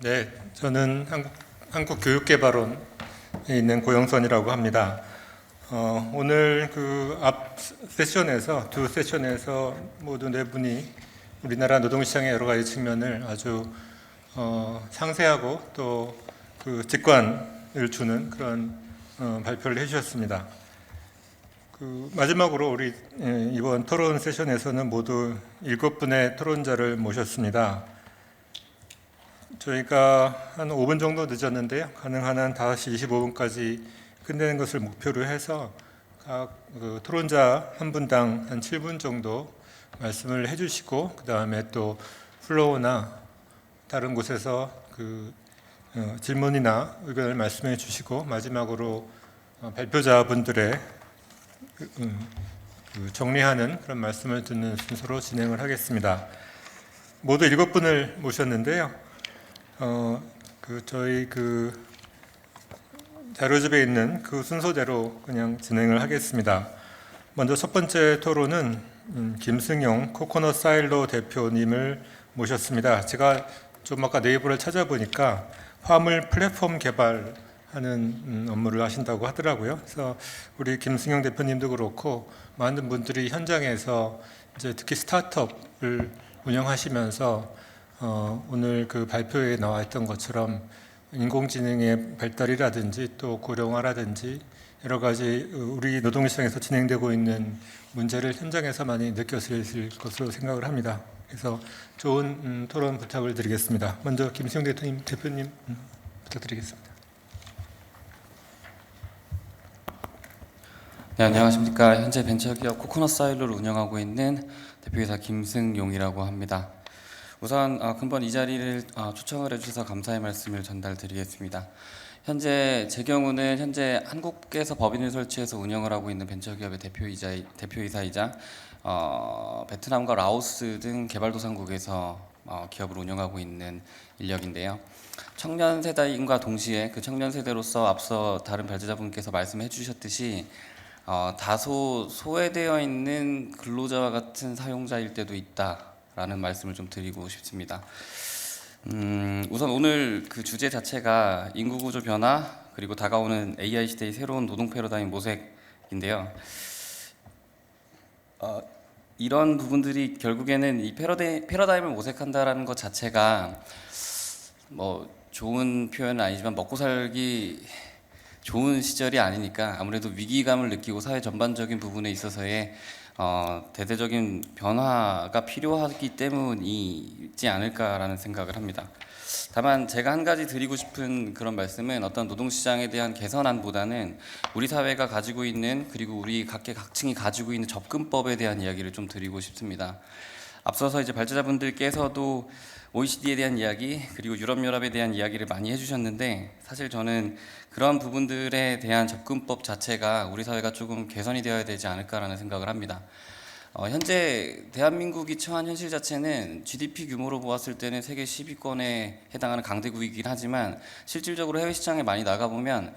네, 저는 한국교육개발원에 있는 고영선이라고 합니다. 오늘 그 앞 세션에서 두 세션에서 모두 네 분이 우리나라 노동시장의 여러 가지 측면을 아주 상세하고 또 그 직관을 주는 그런 발표를 해주셨습니다. 그 마지막으로 우리 이번 토론 세션에서는 모두 7분의 토론자를 모셨습니다. 저희가 한 5분 정도 늦었는데요. 가능한 한 5시 25분까지 끝내는 것을 목표로 해서 각 토론자 한 분당 한 7분 정도 말씀을 해주시고 그 다음에 또 플로어나 다른 곳에서 질문이나 의견을 말씀해 주시고 마지막으로 발표자분들의 정리하는 그런 말씀을 듣는 순서로 진행을 하겠습니다. 모두 7분을 모셨는데요. 저희 자료집에 있는 그 순서대로 그냥 진행을 하겠습니다. 먼저 첫 번째 토론은 김승용 코코넛 사일로 대표님을 모셨습니다. 제가 좀 아까 네이버를 찾아보니까 화물 플랫폼 개발하는 업무를 하신다고 하더라고요. 그래서 우리 김승용 대표님도 그렇고 많은 분들이 현장에서 이제 특히 스타트업을 운영하시면서 오늘 그 발표에 나와 있던 것처럼 인공지능의 발달이라든지 또 고령화라든지 여러 가지 우리 노동시장에서 진행되고 있는 문제를 현장에서 많이 느꼈을 것으로 생각을 합니다. 그래서 좋은 토론 부탁을 드리겠습니다. 먼저 김승용 대표님 부탁드리겠습니다. 네, 안녕하십니까. 현재 벤처기업 코코넛 사일로를 운영하고 있는 대표이사 김승용이라고 합니다. 우선 근본 이 자리를 초청을 해주셔서 감사의 말씀을 전달드리겠습니다. 현재 제 경우는 현재 한국에서 법인을 설치해서 운영을 하고 있는 벤처기업의 대표이사이자 베트남과 라오스 등 개발도상국에서 기업을 운영하고 있는 인력인데요. 청년 세대인과 동시에 그 청년 세대로서 앞서 다른 발제자분께서 말씀해 주셨듯이 다소 소외되어 있는 근로자와 같은 사용자일 때도 있다라는 말씀을 좀 드리고 싶습니다. 우선 오늘 그 주제 자체가 인구구조 변화 그리고 다가오는 AI 시대의 새로운 노동 패러다임 모색인데요. 이런 부분들이 결국에는 이 패러다임을 모색한다라는 것 자체가 뭐 좋은 표현은 아니지만 먹고 살기 좋은 시절이 아니니까 아무래도 위기감을 느끼고 사회 전반적인 부분에 있어서의 대대적인 변화가 필요하기 때문이지 않을까라는 생각을 합니다. 다만 제가 한 가지 드리고 싶은 그런 말씀은 어떤 노동시장에 대한 개선안보다는 우리 사회가 가지고 있는 그리고 우리 각계각층이 가지고 있는 접근법에 대한 이야기를 좀 드리고 싶습니다. 앞서서 이제 발제자분들께서도 OECD에 대한 이야기 그리고 유럽연합에 대한 이야기를 많이 해주셨는데 사실 저는 그런 부분들에 대한 접근법 자체가 우리 사회가 조금 개선이 되어야 되지 않을까라는 생각을 합니다. 현재 대한민국이 처한 현실 자체는 GDP 규모로 보았을 때는 세계 10위권에 해당하는 강대국이긴 하지만 실질적으로 해외 시장에 많이 나가보면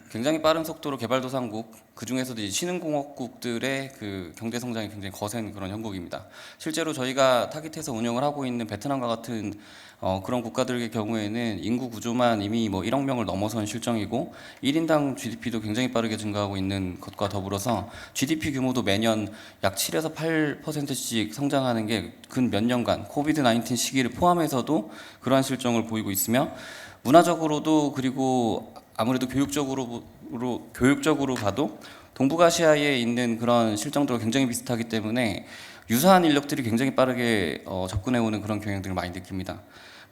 굉장히 빠른 속도로 개발도상국 그 중에서도 신흥공업국들의 그 경제 성장이 굉장히 거센 그런 형국입니다. 실제로 저희가 타깃해서 운영을 하고 있는 베트남과 같은 그런 국가들의 경우에는 인구 구조만 이미 뭐 1억 명을 넘어선 실정이고 1인당 GDP도 굉장히 빠르게 증가하고 있는 것과 더불어서 GDP 규모도 매년 약 7에서 8%씩 성장하는 게 근 몇 년간 코비드-19 시기를 포함해서도 그러한 실정을 보이고 있으며 문화적으로도 그리고 아무래도 교육적으로 봐도 동북아시아에 있는 그런 실정들과 굉장히 비슷하기 때문에 유사한 인력들이 굉장히 빠르게 접근해오는 그런 경향들을 많이 느낍니다.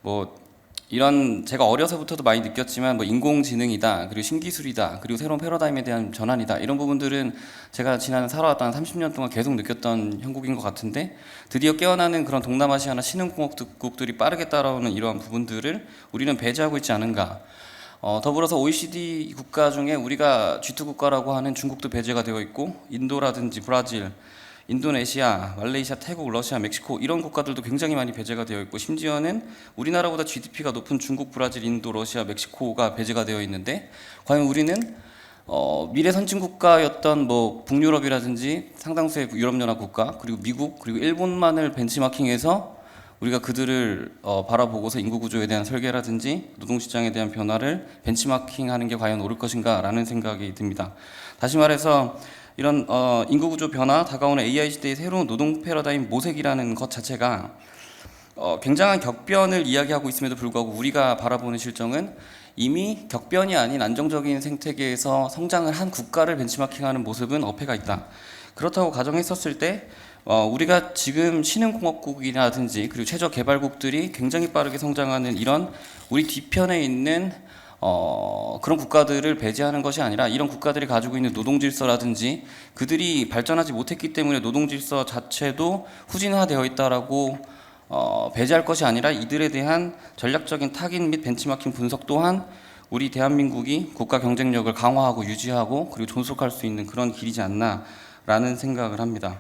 뭐 이런 제가 어려서부터도 많이 느꼈지만 뭐 인공지능이다 그리고 신기술이다 그리고 새로운 패러다임에 대한 전환이다 이런 부분들은 제가 지난 살아왔던 30년 동안 계속 느꼈던 형국인 것 같은데 드디어 깨어나는 그런 동남아시아나 신흥공업국들이 빠르게 따라오는 이러한 부분들을 우리는 배제하고 있지 않은가. 더불어서 OECD 국가 중에 우리가 G2 국가라고 하는 중국도 배제가 되어 있고 인도라든지 브라질, 인도네시아, 말레이시아, 태국, 러시아, 멕시코 이런 국가들도 굉장히 많이 배제가 되어 있고 심지어는 우리나라보다 GDP가 높은 중국, 브라질, 인도, 러시아, 멕시코가 배제가 되어 있는데 과연 우리는 미래 선진국가였던 뭐 북유럽이라든지 상당수의 유럽연합 국가 그리고 미국 그리고 일본만을 벤치마킹해서 우리가 그들을 바라보고서 인구 구조에 대한 설계라든지 노동시장에 대한 변화를 벤치마킹하는 게 과연 옳을 것인가라는 생각이 듭니다. 다시 말해서 이런 인구 구조 변화, 다가오는 AI 시대의 새로운 노동 패러다임 모색이라는 것 자체가 굉장한 격변을 이야기하고 있음에도 불구하고 우리가 바라보는 실정은 이미 격변이 아닌 안정적인 생태계에서 성장을 한 국가를 벤치마킹하는 모습은 어폐가 있다. 그렇다고 가정했었을 때 우리가 지금 신흥공업국이라든지 그리고 최저개발국들이 굉장히 빠르게 성장하는 이런 우리 뒤편에 있는 그런 국가들을 배제하는 것이 아니라 이런 국가들이 가지고 있는 노동질서라든지 그들이 발전하지 못했기 때문에 노동질서 자체도 후진화되어 있다라고 배제할 것이 아니라 이들에 대한 전략적인 타깃 및 벤치마킹 분석 또한 우리 대한민국이 국가 경쟁력을 강화하고 유지하고 그리고 존속할 수 있는 그런 길이지 않나라는 생각을 합니다.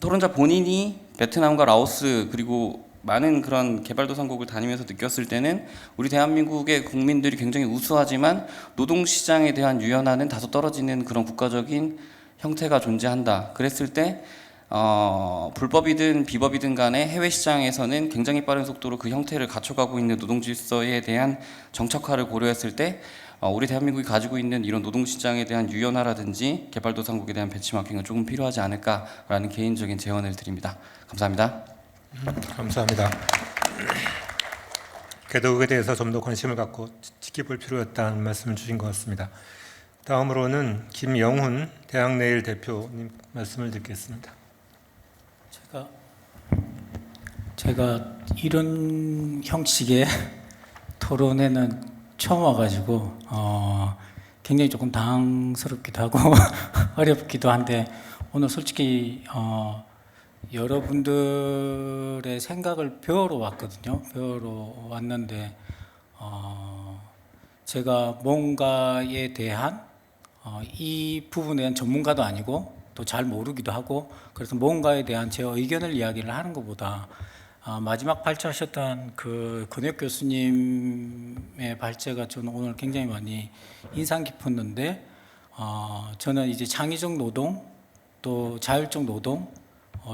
토론자 본인이 베트남과 라오스 그리고 많은 그런 개발도상국을 다니면서 느꼈을 때는 우리 대한민국의 국민들이 굉장히 우수하지만 노동시장에 대한 유연화는 다소 떨어지는 그런 국가적인 형태가 존재한다. 그랬을 때 불법이든 비법이든 간에 해외 시장에서는 굉장히 빠른 속도로 그 형태를 갖춰가고 있는 노동 질서에 대한 정착화를 고려했을 때 우리 대한민국이 가지고 있는 이런 노동 시장에 대한 유연화라든지 개발도상국에 대한 벤치마킹은 조금 필요하지 않을까라는 개인적인 제언을 드립니다. 감사합니다. 감사합니다. 개도국에 대해서 좀 더 관심을 갖고 지켜볼 필요였다는 말씀을 주신 것 같습니다. 다음으로는 김영훈 대학내일 대표님 말씀을 듣겠습니다. 제가 이런 형식의 토론에는 처음 와가지고 굉장히 조금 당황스럽기도 하고 어렵기도 한데 오늘 솔직히 여러분들의 생각을 배우러 왔거든요. 배우러 왔는데 제가 뭔가에 대한 이 부분에 대한 전문가도 아니고 또 잘 모르기도 하고 그래서 뭔가에 대한 제 의견을 이야기를 하는 것보다 마지막 발제하셨던 그 권혁 교수님의 발제가 저는 오늘 굉장히 많이 인상 깊었는데 저는 이제 창의적 노동 또 자율적 노동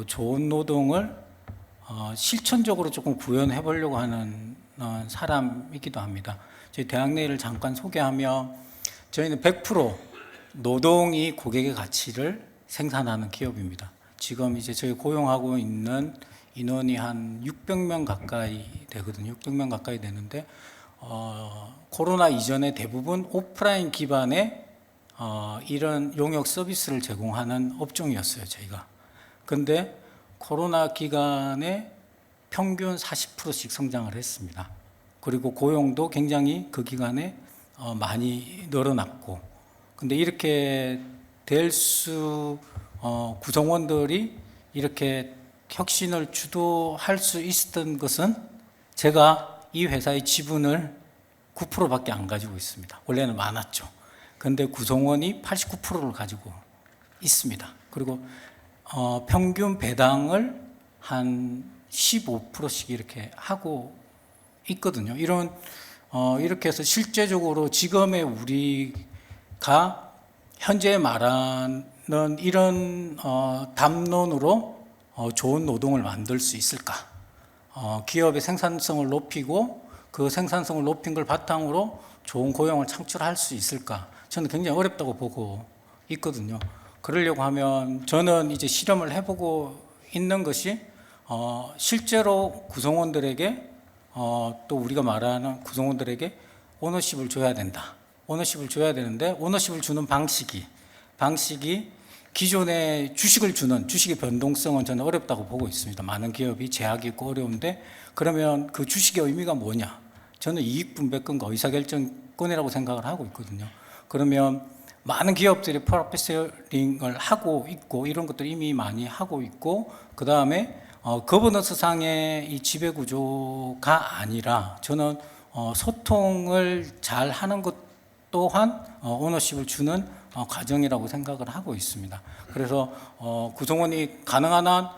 좋은 노동을 실천적으로 조금 구현해 보려고 하는 사람이기도 합니다. 저희 대학내일을 잠깐 소개하면 저희는 100% 노동이 고객의 가치를 생산하는 기업입니다. 지금 이제 저희 고용하고 있는 인원이 한 600명 가까이 되거든요. 600명 가까이 되는데 코로나 이전에 대부분 오프라인 기반의 이런 용역 서비스를 제공하는 업종이었어요, 저희가. 근데 코로나 기간에 평균 40%씩 성장을 했습니다. 그리고 고용도 굉장히 그 기간에 많이 늘어났고, 근데 이렇게 구성원들이 이렇게 혁신을 주도할 수 있었던 것은 제가 이 회사의 지분을 9%밖에 안 가지고 있습니다. 원래는 많았죠. 그런데 구성원이 89%를 가지고 있습니다. 그리고 평균 배당을 한 15%씩 이렇게 하고 있거든요. 이렇게 해서 실제적으로 지금의 우리가 현재 말하는 이런 담론으로 좋은 노동을 만들 수 있을까? 기업의 생산성을 높이고 그 생산성을 높인 걸 바탕으로 좋은 고용을 창출할 수 있을까? 저는 굉장히 어렵다고 보고 있거든요. 그러려고 하면 저는 이제 실험을 해보고 있는 것이 실제로 구성원들에게 또 우리가 말하는 구성원들에게 오너십을 줘야 된다. 오너십을 줘야 되는데 오너십을 주는 방식이 기존의 주식의 변동성은 저는 어렵다고 보고 있습니다. 많은 기업이 제약이 있고 어려운데 그러면 그 주식의 의미가 뭐냐? 저는 이익분배권과 의사결정권이라고 생각을 하고 있거든요. 그러면 많은 기업들이 프로핏 쉐어링을 하고 있고 이런 것들 이미 많이 하고 있고 그 다음에 거버넌스상의 이 지배구조가 아니라 저는 소통을 잘 하는 것 또한 오너십을 주는 과정이라고 생각을 하고 있습니다. 그래서 구성원이 가능한 한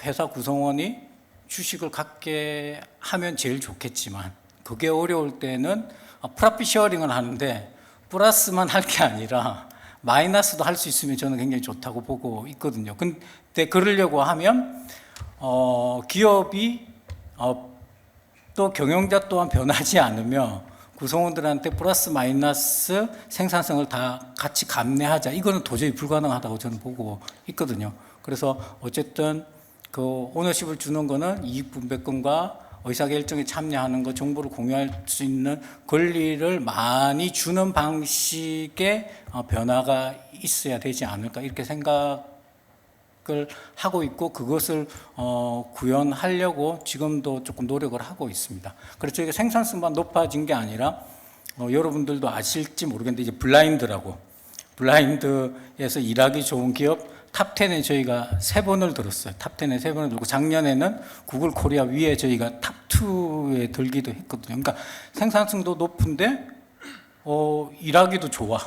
회사 구성원이 주식을 갖게 하면 제일 좋겠지만 그게 어려울 때는 프로핏 쉐어링을 하는데 플러스만 할 게 아니라 마이너스도 할 수 있으면 저는 굉장히 좋다고 보고 있거든요. 근데 그러려고 하면 기업이 또 경영자 또한 변하지 않으며 구성원들한테 플러스 마이너스 생산성을 다 같이 감내하자. 이거는 도저히 불가능하다고 저는 보고 있거든요. 그래서 어쨌든 그 오너십을 주는 거는 이익 분배권과 의사결정에 참여하는 것, 정보를 공유할 수 있는 권리를 많이 주는 방식의 변화가 있어야 되지 않을까 이렇게 생각을 하고 있고 그것을 구현하려고 지금도 조금 노력을 하고 있습니다. 그래서 저희가 생산성만 높아진 게 아니라 여러분들도 아실지 모르겠는데 이제 블라인드에서 일하기 좋은 기업 탑10에 저희가 3번을 들었어요. 탑10에 3번을 들고 작년에는 구글 코리아 위에 저희가 탑2에 들기도 했거든요. 그러니까 생산성도 높은데 일하기도 좋아.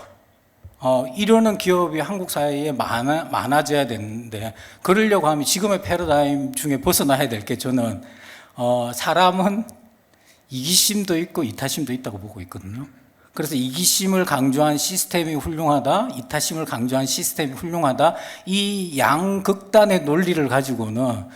이러는 기업이 한국 사회에 많아져야 되는데 그러려고 하면 지금의 패러다임 중에 벗어나야 될 게 저는 사람은 이기심도 있고 이타심도 있다고 보고 있거든요. 그래서 이기심을 강조한 시스템이 훌륭하다, 이타심을 강조한 시스템이 훌륭하다, 이 양극단의 논리를 가지고는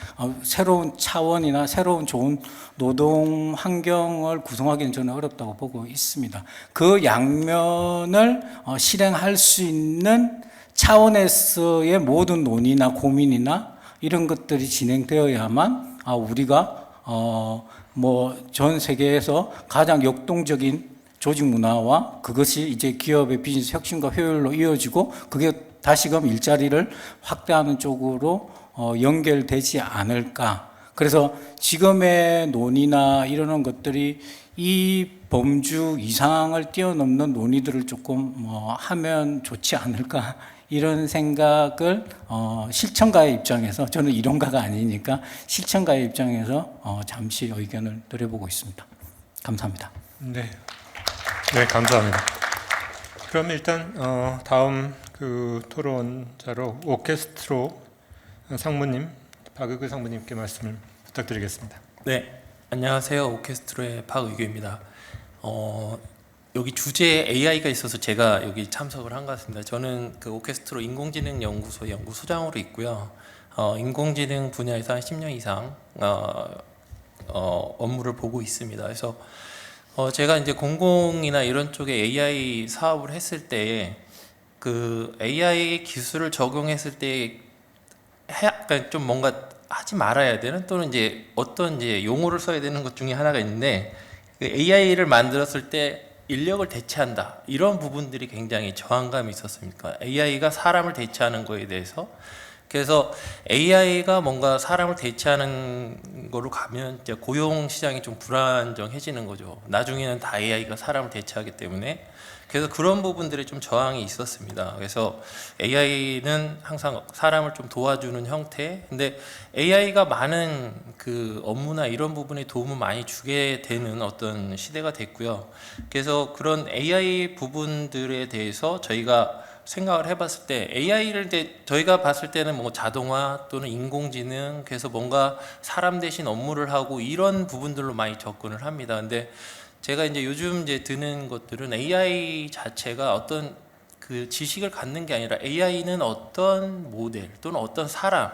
새로운 차원이나 새로운 좋은 노동 환경을 구성하기는 저는 어렵다고 보고 있습니다. 그 양면을 실행할 수 있는 차원에서의 모든 논의나 고민이나 이런 것들이 진행되어야만 우리가 전 세계에서 가장 역동적인 조직 문화와 그것이 이제 기업의 비즈니스 혁신과 효율로 이어지고 그게 다시금 일자리를 확대하는 쪽으로 연결되지 않을까. 그래서 지금의 논의나 이러는 것들이 이 범주 이상을 뛰어넘는 논의들을 조금 하면 좋지 않을까. 이런 생각을 실천가의 입장에서 저는 이론가가 아니니까 실천가의 입장에서 잠시 의견을 드려보고 있습니다. 감사합니다. 네, 감사합니다. 그럼 일단 다음 그 토론자로 오케스트로 상무님, 박의규 상무님께 말씀을 부탁드리겠습니다. 네, 안녕하세요. 오케스트로의 박의규입니다. 여기 주제에 AI가 있어서 제가 여기 참석을 한 것 같습니다. 저는 그 오케스트로 인공지능 연구소 연구소장으로 있고요. 인공지능 분야에서 한 10년 이상 업무를 보고 있습니다. 그래서 제가 이제 공공이나 이런 쪽에 AI 사업을 했을 때 그 AI 기술을 적용했을 때 그러니까 좀 뭔가 하지 말아야 되는 또는 이제 어떤 이제 용어를 써야 되는 것 중에 하나가 있는데 그 AI를 만들었을 때 인력을 대체한다 이런 부분들이 굉장히 저항감이 있었습니까? AI가 사람을 대체하는 거에 대해서 그래서 AI가 뭔가 사람을 대체하는 거로 가면 이제 고용 시장이 좀 불안정해지는 거죠. 나중에는 다 AI가 사람을 대체하기 때문에 그래서 그런 부분들이 좀 저항이 있었습니다. 그래서 AI는 항상 사람을 좀 도와주는 형태. 근데 AI가 많은 그 업무나 이런 부분에 도움을 많이 주게 되는 어떤 시대가 됐고요. 그래서 그런 AI 부분들에 대해서 저희가 생각을 해봤을 때 AI를 저희가 봤을 때는 뭐 자동화 또는 인공지능 그래서 뭔가 사람 대신 업무를 하고 이런 부분들로 많이 접근을 합니다. 근데 제가 이제 요즘 이제 드는 것들은 AI 자체가 어떤 그 지식을 갖는 게 아니라 AI는 어떤 모델 또는 어떤 사람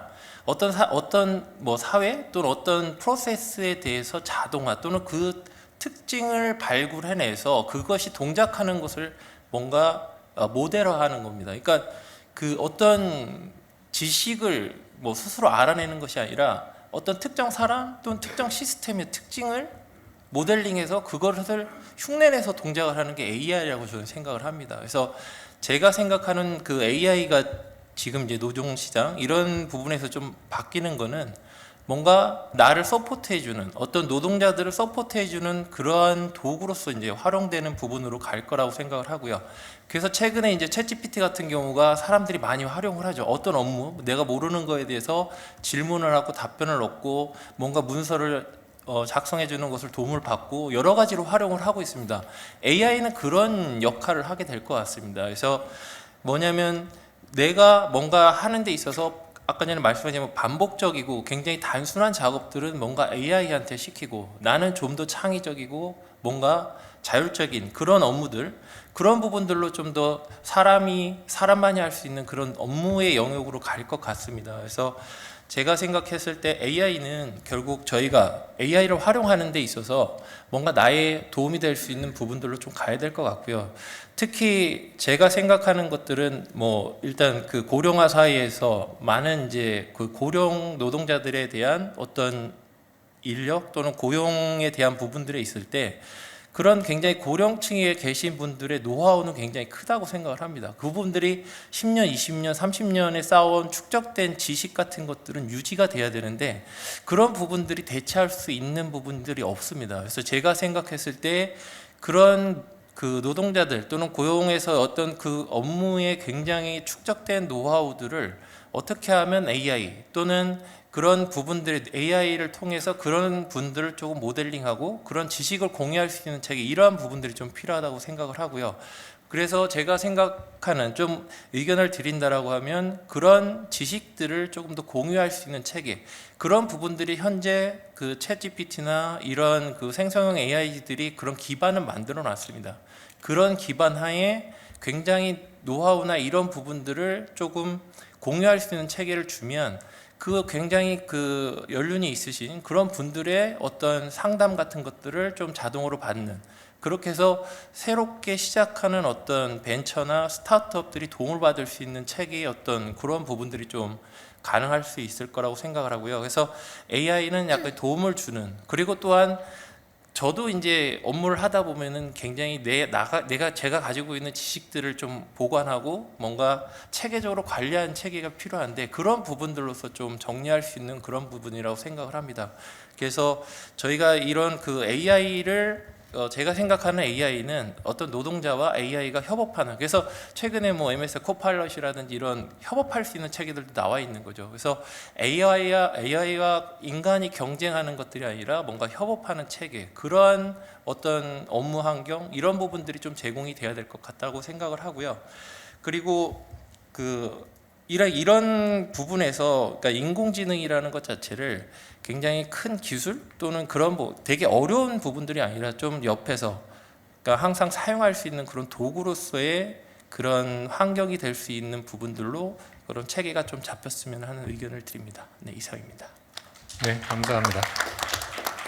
어떤 뭐 사회 또는 어떤 프로세스에 대해서 자동화 또는 그 특징을 발굴해내서 그것이 동작하는 것을 뭔가 모델화하는 겁니다. 그러니까 그 어떤 지식을 뭐 스스로 알아내는 것이 아니라 어떤 특정 사람 또는 특정 시스템의 특징을 모델링해서 그것을 흉내내서 동작을 하는 게 AI라고 저는 생각을 합니다. 그래서 제가 생각하는 그 AI가 지금 이제 노동시장 이런 부분에서 좀 바뀌는 거는 뭔가 나를 서포트해주는 어떤 노동자들을 서포트해주는 그러한 도구로서 이제 활용되는 부분으로 갈 거라고 생각을 하고요. 그래서 최근에 이제 챗GPT 같은 경우가 사람들이 많이 활용을 하죠. 어떤 업무, 내가 모르는 거에 대해서 질문을 하고 답변을 얻고 뭔가 문서를 작성해 주는 것을 도움을 받고 여러 가지로 활용을 하고 있습니다. AI는 그런 역할을 하게 될 것 같습니다. 그래서 뭐냐면 내가 뭔가 하는 데 있어서 아까 전에 말씀하신 반복적이고 굉장히 단순한 작업들은 뭔가 AI한테 시키고 나는 좀 더 창의적이고 뭔가 자율적인 그런 업무들 그런 부분들로 좀 더 사람만이 할 수 있는 그런 업무의 영역으로 갈 것 같습니다. 그래서 제가 생각했을 때 AI는 결국 저희가 AI를 활용하는 데 있어서 뭔가 나의 도움이 될 수 있는 부분들로 좀 가야 될 것 같고요. 특히 제가 생각하는 것들은 뭐 일단 그 고령화 사회에서 많은 이제 그 고령 노동자들에 대한 어떤 인력 또는 고용에 대한 부분들에 있을 때 그런 굉장히 고령층에 계신 분들의 노하우는 굉장히 크다고 생각을 합니다. 그분들이 10년, 20년, 30년에 쌓아온 축적된 지식 같은 것들은 유지가 돼야 되는데 그런 부분들이 대체할 수 있는 부분들이 없습니다. 그래서 제가 생각했을 때 그런 그 노동자들 또는 고용에서 어떤 그 업무에 굉장히 축적된 노하우들을 어떻게 하면 AI 또는 그런 부분들이 AI를 통해서 그런 분들을 조금 모델링하고 그런 지식을 공유할 수 있는 책이 이러한 부분들이 좀 필요하다고 생각을 하고요. 그래서 제가 생각하는 좀 의견을 드린다라고 하면 그런 지식들을 조금 더 공유할 수 있는 체계 그런 부분들이 현재 그 챗GPT나 이런 그 생성형 AI들이 그런 기반을 만들어 놨습니다. 그런 기반 하에 굉장히 노하우나 이런 부분들을 조금 공유할 수 있는 체계를 주면 그 굉장히 그 연륜이 있으신 그런 분들의 어떤 상담 같은 것들을 좀 자동으로 받는 그렇게 해서 새롭게 시작하는 어떤 벤처나 스타트업들이 도움을 받을 수 있는 체계의 어떤 그런 부분들이 좀 가능할 수 있을 거라고 생각을 하고요. 그래서 AI는 약간 도움을 주는 그리고 또한 저도 이제 업무를 하다 보면은 굉장히 제가 가지고 있는 지식들을 좀 보관하고 뭔가 체계적으로 관리하는 체계가 필요한데 그런 부분들로서 좀 정리할 수 있는 그런 부분이라고 생각을 합니다. 그래서 저희가 이런 그 AI를 제가 생각하는 AI는 어떤 노동자와 AI가 협업하는 그래서 최근에 뭐 MS 코파일럿이라든지 이런 협업할 수 있는 체계들도 나와 있는 거죠. 그래서 AI와 인간이 경쟁하는 것들이 아니라 뭔가 협업하는 체계 그러한 어떤 업무 환경 이런 부분들이 좀 제공이 돼야 될 것 같다고 생각을 하고요. 그리고 이런 부분에서 그러니까 인공지능이라는 것 자체를 굉장히 큰 기술 또는 그런 되게 어려운 부분들이 아니라 좀 옆에서 그러니까 항상 사용할 수 있는 그런 도구로서의 그런 환경이 될 수 있는 부분들로 그런 체계가 좀 잡혔으면 하는 의견을 드립니다. 네, 이상입니다. 네, 감사합니다.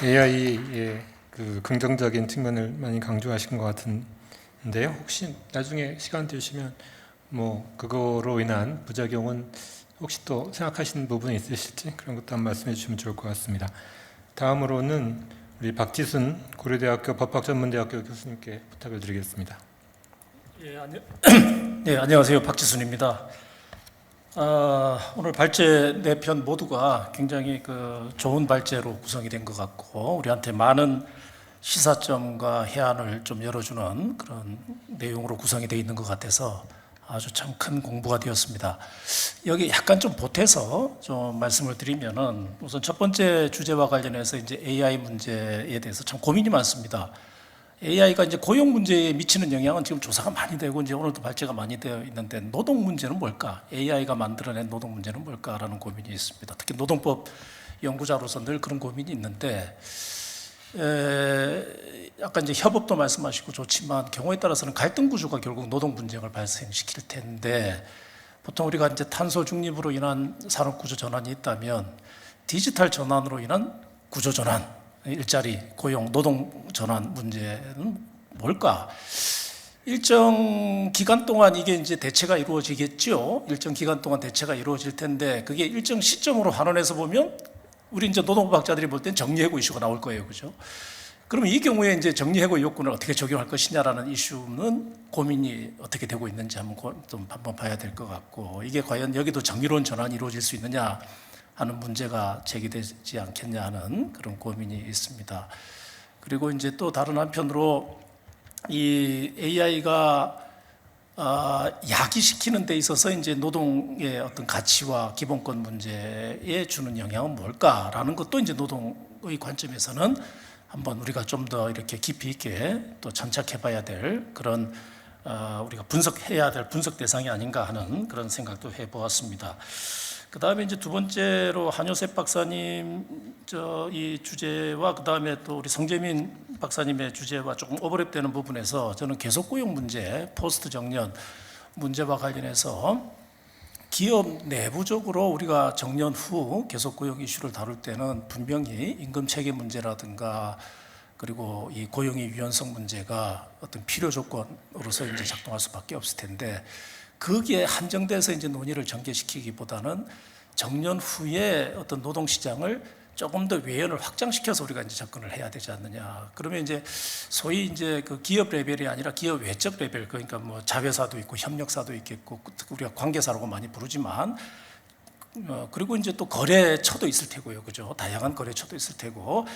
AI의 그 긍정적인 측면을 많이 강조하신 것 같은데요. 혹시 나중에 시간 되시면 뭐 그거로 인한 부작용은 혹시 또 생각하시는 부분이 있으실지 그런 것도 한번 말씀해 주시면 좋을 것 같습니다. 다음으로는 우리 박지순 고려대학교 법학전문대학교 교수님께 부탁을 드리겠습니다. 네, 안녕하세요. 박지순입니다. 오늘 발제 4편 모두가 굉장히 좋은 발제로 구성이 된 것 같고 우리한테 많은 시사점과 해안을 좀 열어주는 그런 내용으로 구성이 되어 있는 것 같아서 아주 참 큰 공부가 되었습니다. 여기 약간 좀 보태서 좀 말씀을 드리면은 우선 첫 번째 주제와 관련해서 이제 AI 문제에 대해서 참 고민이 많습니다. AI가 이제 고용 문제에 미치는 영향은 지금 조사가 많이 되고 이제 오늘도 발제가 많이 되어 있는데 노동 문제는 뭘까? AI가 만들어낸 노동 문제는 뭘까라는 고민이 있습니다. 특히 노동법 연구자로서 늘 그런 고민이 있는데 아까 이제 협업도 말씀하시고 좋지만 경우에 따라서는 갈등 구조가 결국 노동 분쟁을 발생시킬 텐데 보통 우리가 이제 탄소 중립으로 인한 산업 구조 전환이 있다면 디지털 전환으로 인한 구조 전환, 일자리, 고용, 노동 전환 문제는 뭘까? 일정 기간 동안 이게 이제 대체가 이루어지겠죠. 일정 기간 동안 대체가 이루어질 텐데 그게 일정 시점으로 환원해서 보면 우리 이제 노동법학자들이 볼 땐 정리해고 이슈가 나올 거예요, 그죠? 그러면 이 경우에 이제 정리해고 요건을 어떻게 적용할 것이냐라는 이슈는 고민이 어떻게 되고 있는지 한번 봐야 될 것 같고 이게 과연 여기도 정의로운 전환이 이루어질 수 있느냐 하는 문제가 제기되지 않겠냐 하는 그런 고민이 있습니다. 그리고 이제 또 다른 한편으로 이 AI가 야기시키는 데 있어서 이제 노동의 어떤 가치와 기본권 문제에 주는 영향은 뭘까라는 것도 이제 노동의 관점에서는 한번 우리가 좀 더 이렇게 깊이 있게 또 천착해봐야 될 그런 우리가 분석해야 될 분석 대상이 아닌가 하는 그런 생각도 해보았습니다. 그 다음에 이제 두 번째로 한효셉 박사님 이 주제와 그 다음에 또 우리 성재민 박사님의 주제와 조금 오버랩되는 부분에서 저는 계속 고용 문제, 포스트 정년 문제와 관련해서 기업 내부적으로 우리가 정년 후 계속 고용 이슈를 다룰 때는 분명히 임금 체계 문제라든가 그리고 이 고용의 유연성 문제가 어떤 필요 조건으로서 이제 작동할 수밖에 없을 텐데 거기에 한정돼서 이제 논의를 전개시키기보다는 정년 후에 어떤 노동 시장을 조금 더 외연을 확장시켜서 우리가 이제 접근을 해야 되지 않느냐. 그러면 이제 소위 이제 그 기업 레벨이 아니라 기업 외적 레벨, 그러니까 뭐 자회사도 있고 협력사도 있겠고 우리가 관계사라고 많이 부르지만 그리고 이제 또 거래처도 있을 테고요, 그죠? 다양한 거래처도 있을 테고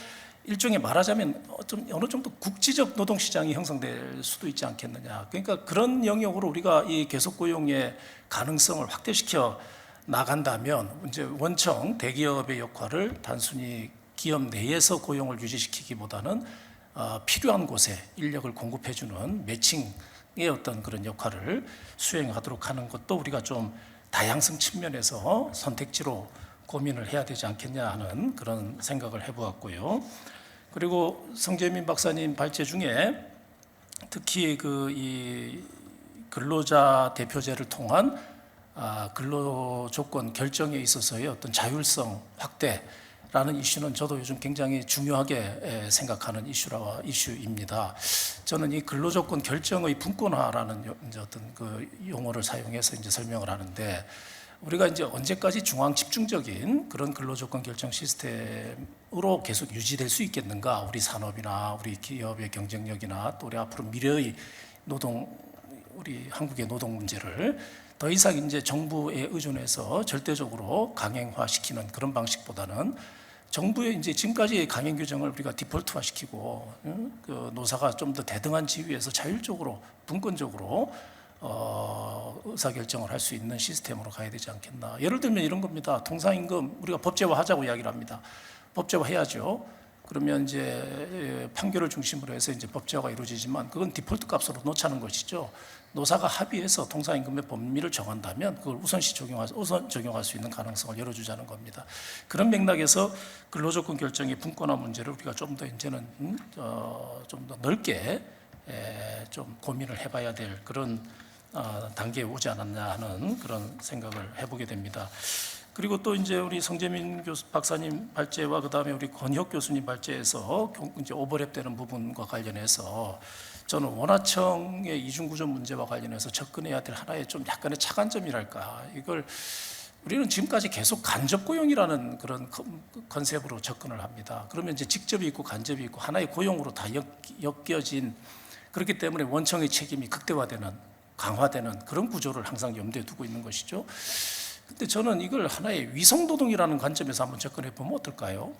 일종의 말하자면 좀 어느 정도 국지적 노동 시장이 형성될 수도 있지 않겠느냐. 그러니까 그런 영역으로 우리가 이 계속 고용의 가능성을 확대시켜 나간다면 이제 원청 대기업의 역할을 단순히 기업 내에서 고용을 유지시키기보다는 필요한 곳에 인력을 공급해주는 매칭의 어떤 그런 역할을 수행하도록 하는 것도 우리가 좀 다양성 측면에서 선택지로 고민을 해야 되지 않겠냐 하는 그런 생각을 해보았고요. 그리고 성재민 박사님 발제 중에 특히 그 이 근로자 대표제를 통한 근로 조건 결정에 있어서의 어떤 자율성 확대라는 이슈는 저도 요즘 굉장히 중요하게 생각하는 이슈입니다. 저는 이 근로 조건 결정의 분권화라는 이제 어떤 그 용어를 사용해서 이제 설명을 하는데 우리가 이제 언제까지 중앙 집중적인 그런 근로 조건 결정 시스템으로 계속 유지될 수 있겠는가? 우리 산업이나 우리 기업의 경쟁력이나 또 우리 앞으로 미래의 우리 한국의 노동 문제를 더 이상 이제 정부에 의존해서 절대적으로 강행화시키는 그런 방식보다는 정부의 이제 지금까지 강행 규정을 우리가 디폴트화시키고 그 노사가 좀 더 대등한 지위에서 자율적으로 분권적으로 의사결정을 할 수 있는 시스템으로 가야 되지 않겠나. 예를 들면 이런 겁니다. 통상임금 우리가 법제화하자고 이야기를 합니다. 법제화해야죠. 그러면 이제 판결을 중심으로 해서 이제 법제화가 이루어지지만 그건 디폴트 값으로 놓자는 것이죠. 노사가 합의해서 통상임금의 범위를 정한다면 그걸 우선 적용할 수 있는 가능성을 열어주자는 겁니다. 그런 맥락에서 근로조건 결정의 분권화 문제를 우리가 좀 더 이제는 좀 더 넓게 좀 고민을 해봐야 될 그런 단계에 오지 않았나 하는 그런 생각을 해보게 됩니다. 그리고 또 이제 우리 성재민 박사님 발제와 그 다음에 우리 권혁 교수님 발제에서 이제 오버랩되는 부분과 관련해서 저는 원화청의 이중구조 문제와 관련해서 접근해야 될 하나의 좀 약간의 차관점이랄까. 이걸 우리는 지금까지 계속 간접 고용이라는 그런 컨셉으로 접근을 합니다. 그러면 이제 직접이 있고 간접이 있고 하나의 고용으로 다 엮여진 그렇기 때문에 원청의 책임이 극대화되는 강화되는 그런 구조를 항상 염두에 두고 있는 것이죠. 근데 저는 이걸 하나의 위성노동이라는 관점에서 한번 접근해 보면 어떨까요?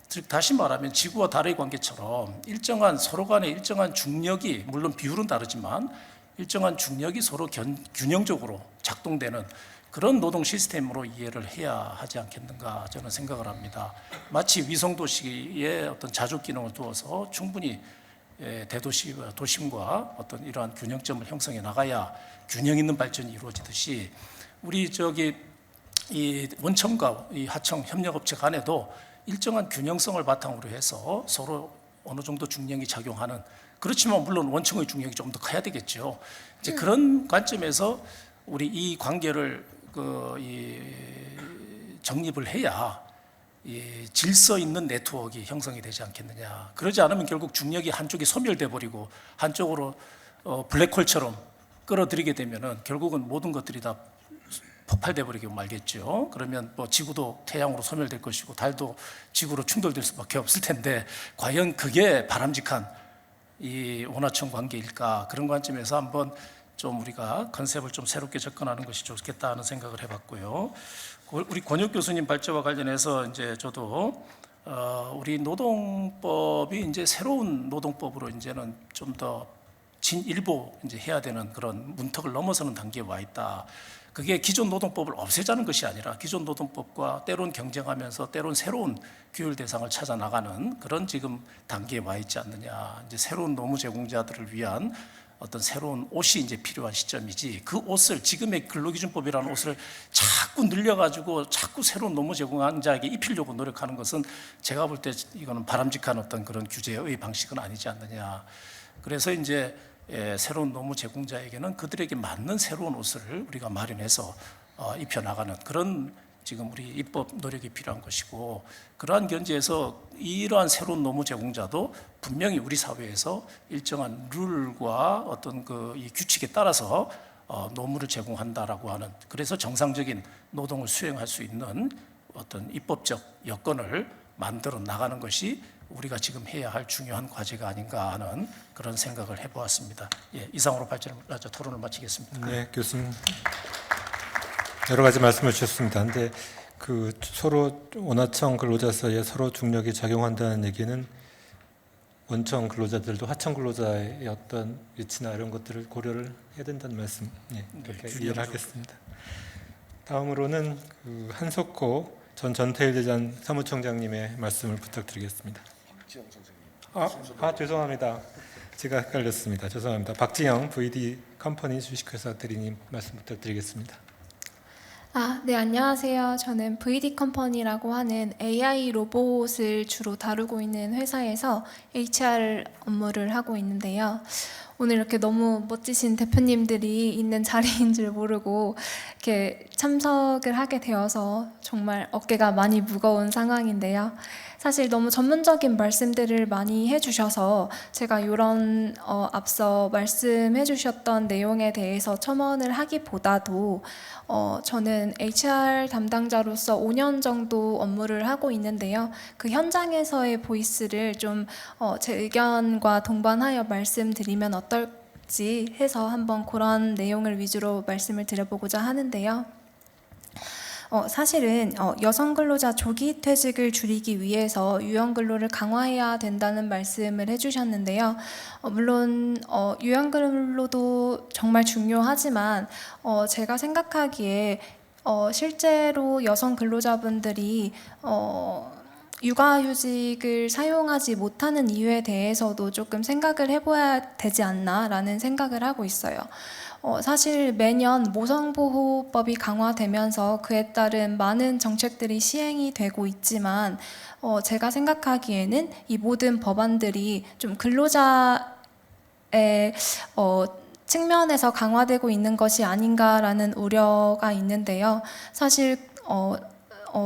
즉 다시 말하면 지구와 달의 관계처럼 일정한 서로 간의 일정한 중력이 물론 비율은 다르지만 일정한 중력이 서로 균형적으로 작동되는 그런 노동 시스템으로 이해를 해야 하지 않겠는가 저는 생각을 합니다. 마치 위성도시의 어떤 자족 기능을 두어서 충분히 도심과 어떤 이러한 균형점을 형성해 나가야 균형 있는 발전이 이루어지듯이 우리 이 원청과 이 하청 협력업체 간에도 일정한 균형성을 바탕으로 해서 서로 어느 정도 중력이 작용하는 그렇지만 물론 원청의 중력이 좀 더 커야 되겠죠. 이제 그런 관점에서 우리 이 관계를 정립을 해야 이 질서 있는 네트워크가 형성이 되지 않겠느냐. 그러지 않으면 결국 중력이 한쪽이 소멸돼 버리고 한쪽으로 블랙홀처럼 끌어들이게 되면은 결국은 모든 것들이 다 폭발돼 버리게 말겠죠. 그러면 뭐 지구도 태양으로 소멸될 것이고 달도 지구로 충돌될 수밖에 없을 텐데 과연 그게 바람직한 이 원화청 관계일까? 그런 관점에서 한번 좀 우리가 컨셉을 좀 새롭게 접근하는 것이 좋겠다 하는 생각을 해봤고요. 우리 권혁 교수님 발제와 관련해서 이제 저도 우리 노동법이 이제 새로운 노동법으로 이제는 좀 더 진일보 이제 해야 되는 그런 문턱을 넘어서는 단계에 와 있다. 그게 기존 노동법을 없애자는 것이 아니라 기존 노동법과 때론 경쟁하면서 때론 새로운 규율 대상을 찾아 나가는 그런 지금 단계에 와 있지 않느냐. 이제 새로운 노무 제공자들을 위한 어떤 새로운 옷이 이제 필요한 시점이지 그 옷을 지금의 근로기준법이라는 옷을 자꾸 늘려가지고 자꾸 새로운 노무 제공자에게 입히려고 노력하는 것은 제가 볼 때 이거는 바람직한 어떤 그런 규제의 방식은 아니지 않느냐. 그래서 이제 새로운 노무 제공자에게는 그들에게 맞는 새로운 옷을 우리가 마련해서 입혀 나가는 그런 지금 우리 입법 노력이 필요한 것이고, 그러한 견지에서 이러한 새로운 노무 제공자도 분명히 우리 사회에서 일정한 룰과 어떤 이 규칙에 따라서 노무를 제공한다라고 하는, 그래서 정상적인 노동을 수행할 수 있는 어떤 입법적 여건을 만들어 나가는 것이 우리가 지금 해야 할 중요한 과제가 아닌가 하는 그런 생각을 해보았습니다. 예, 이상으로 토론을 마치겠습니다. 네, 교수님 여러 가지 말씀을 주셨습니다. 근데 그 서로 원하청 근로자 사이에 서로 중력이 작용한다는 얘기는 원청 근로자들도 하청 근로자의 어떤 위치나 이런 것들을 고려를 해야 된다는 말씀, 그렇게 이해를 하겠습니다. 다음으로는 그 한석호 전 전태일대전 사무총장님의 말씀을 부탁드리겠습니다. 죄송합니다. 제가 헷갈렸습니다. 죄송합니다. 박지영 VD 컴퍼니 주식회사 대리님 말씀 부탁드리겠습니다. 네, 안녕하세요. 저는 VD 컴퍼니라고 하는 AI 로봇을 주로 다루고 있는 회사에서 HR 업무를 하고 있는데요. 오늘 이렇게 너무 멋지신 대표님들이 있는 자리인 줄 모르고 이렇게 참석을 하게 되어서 정말 어깨가 많이 무거운 상황인데요. 사실 너무 전문적인 말씀들을 많이 해주셔서 제가 이런 앞서 말씀해주셨던 내용에 대해서 첨언을 하기보다도 저는 HR 담당자로서 5년 정도 업무를 하고 있는데요. 그 현장에서의 보이스를 좀 제 의견과 동반하여 말씀드리면 어떨지 해서 한번 그런 내용을 위주로 말씀을 드려보고자 하는데요. 사실은 여성 근로자 조기 퇴직을 줄이기 위해서 유연 근로를 강화해야 된다는 말씀을 해주셨는데요. 물론 유연 근로도 정말 중요하지만 제가 생각하기에 실제로 여성 근로자분들이 육아휴직을 사용하지 못하는 이유에 대해서도 조금 생각을 해봐야 되지 않나라는 생각을 하고 있어요. 사실 매년 모성보호법이 강화되면서 그에 따른 많은 정책들이 시행이 되고 있지만 제가 생각하기에는 이 모든 법안들이 좀 근로자의 측면에서 강화되고 있는 것이 아닌가라는 우려가 있는데요. 사실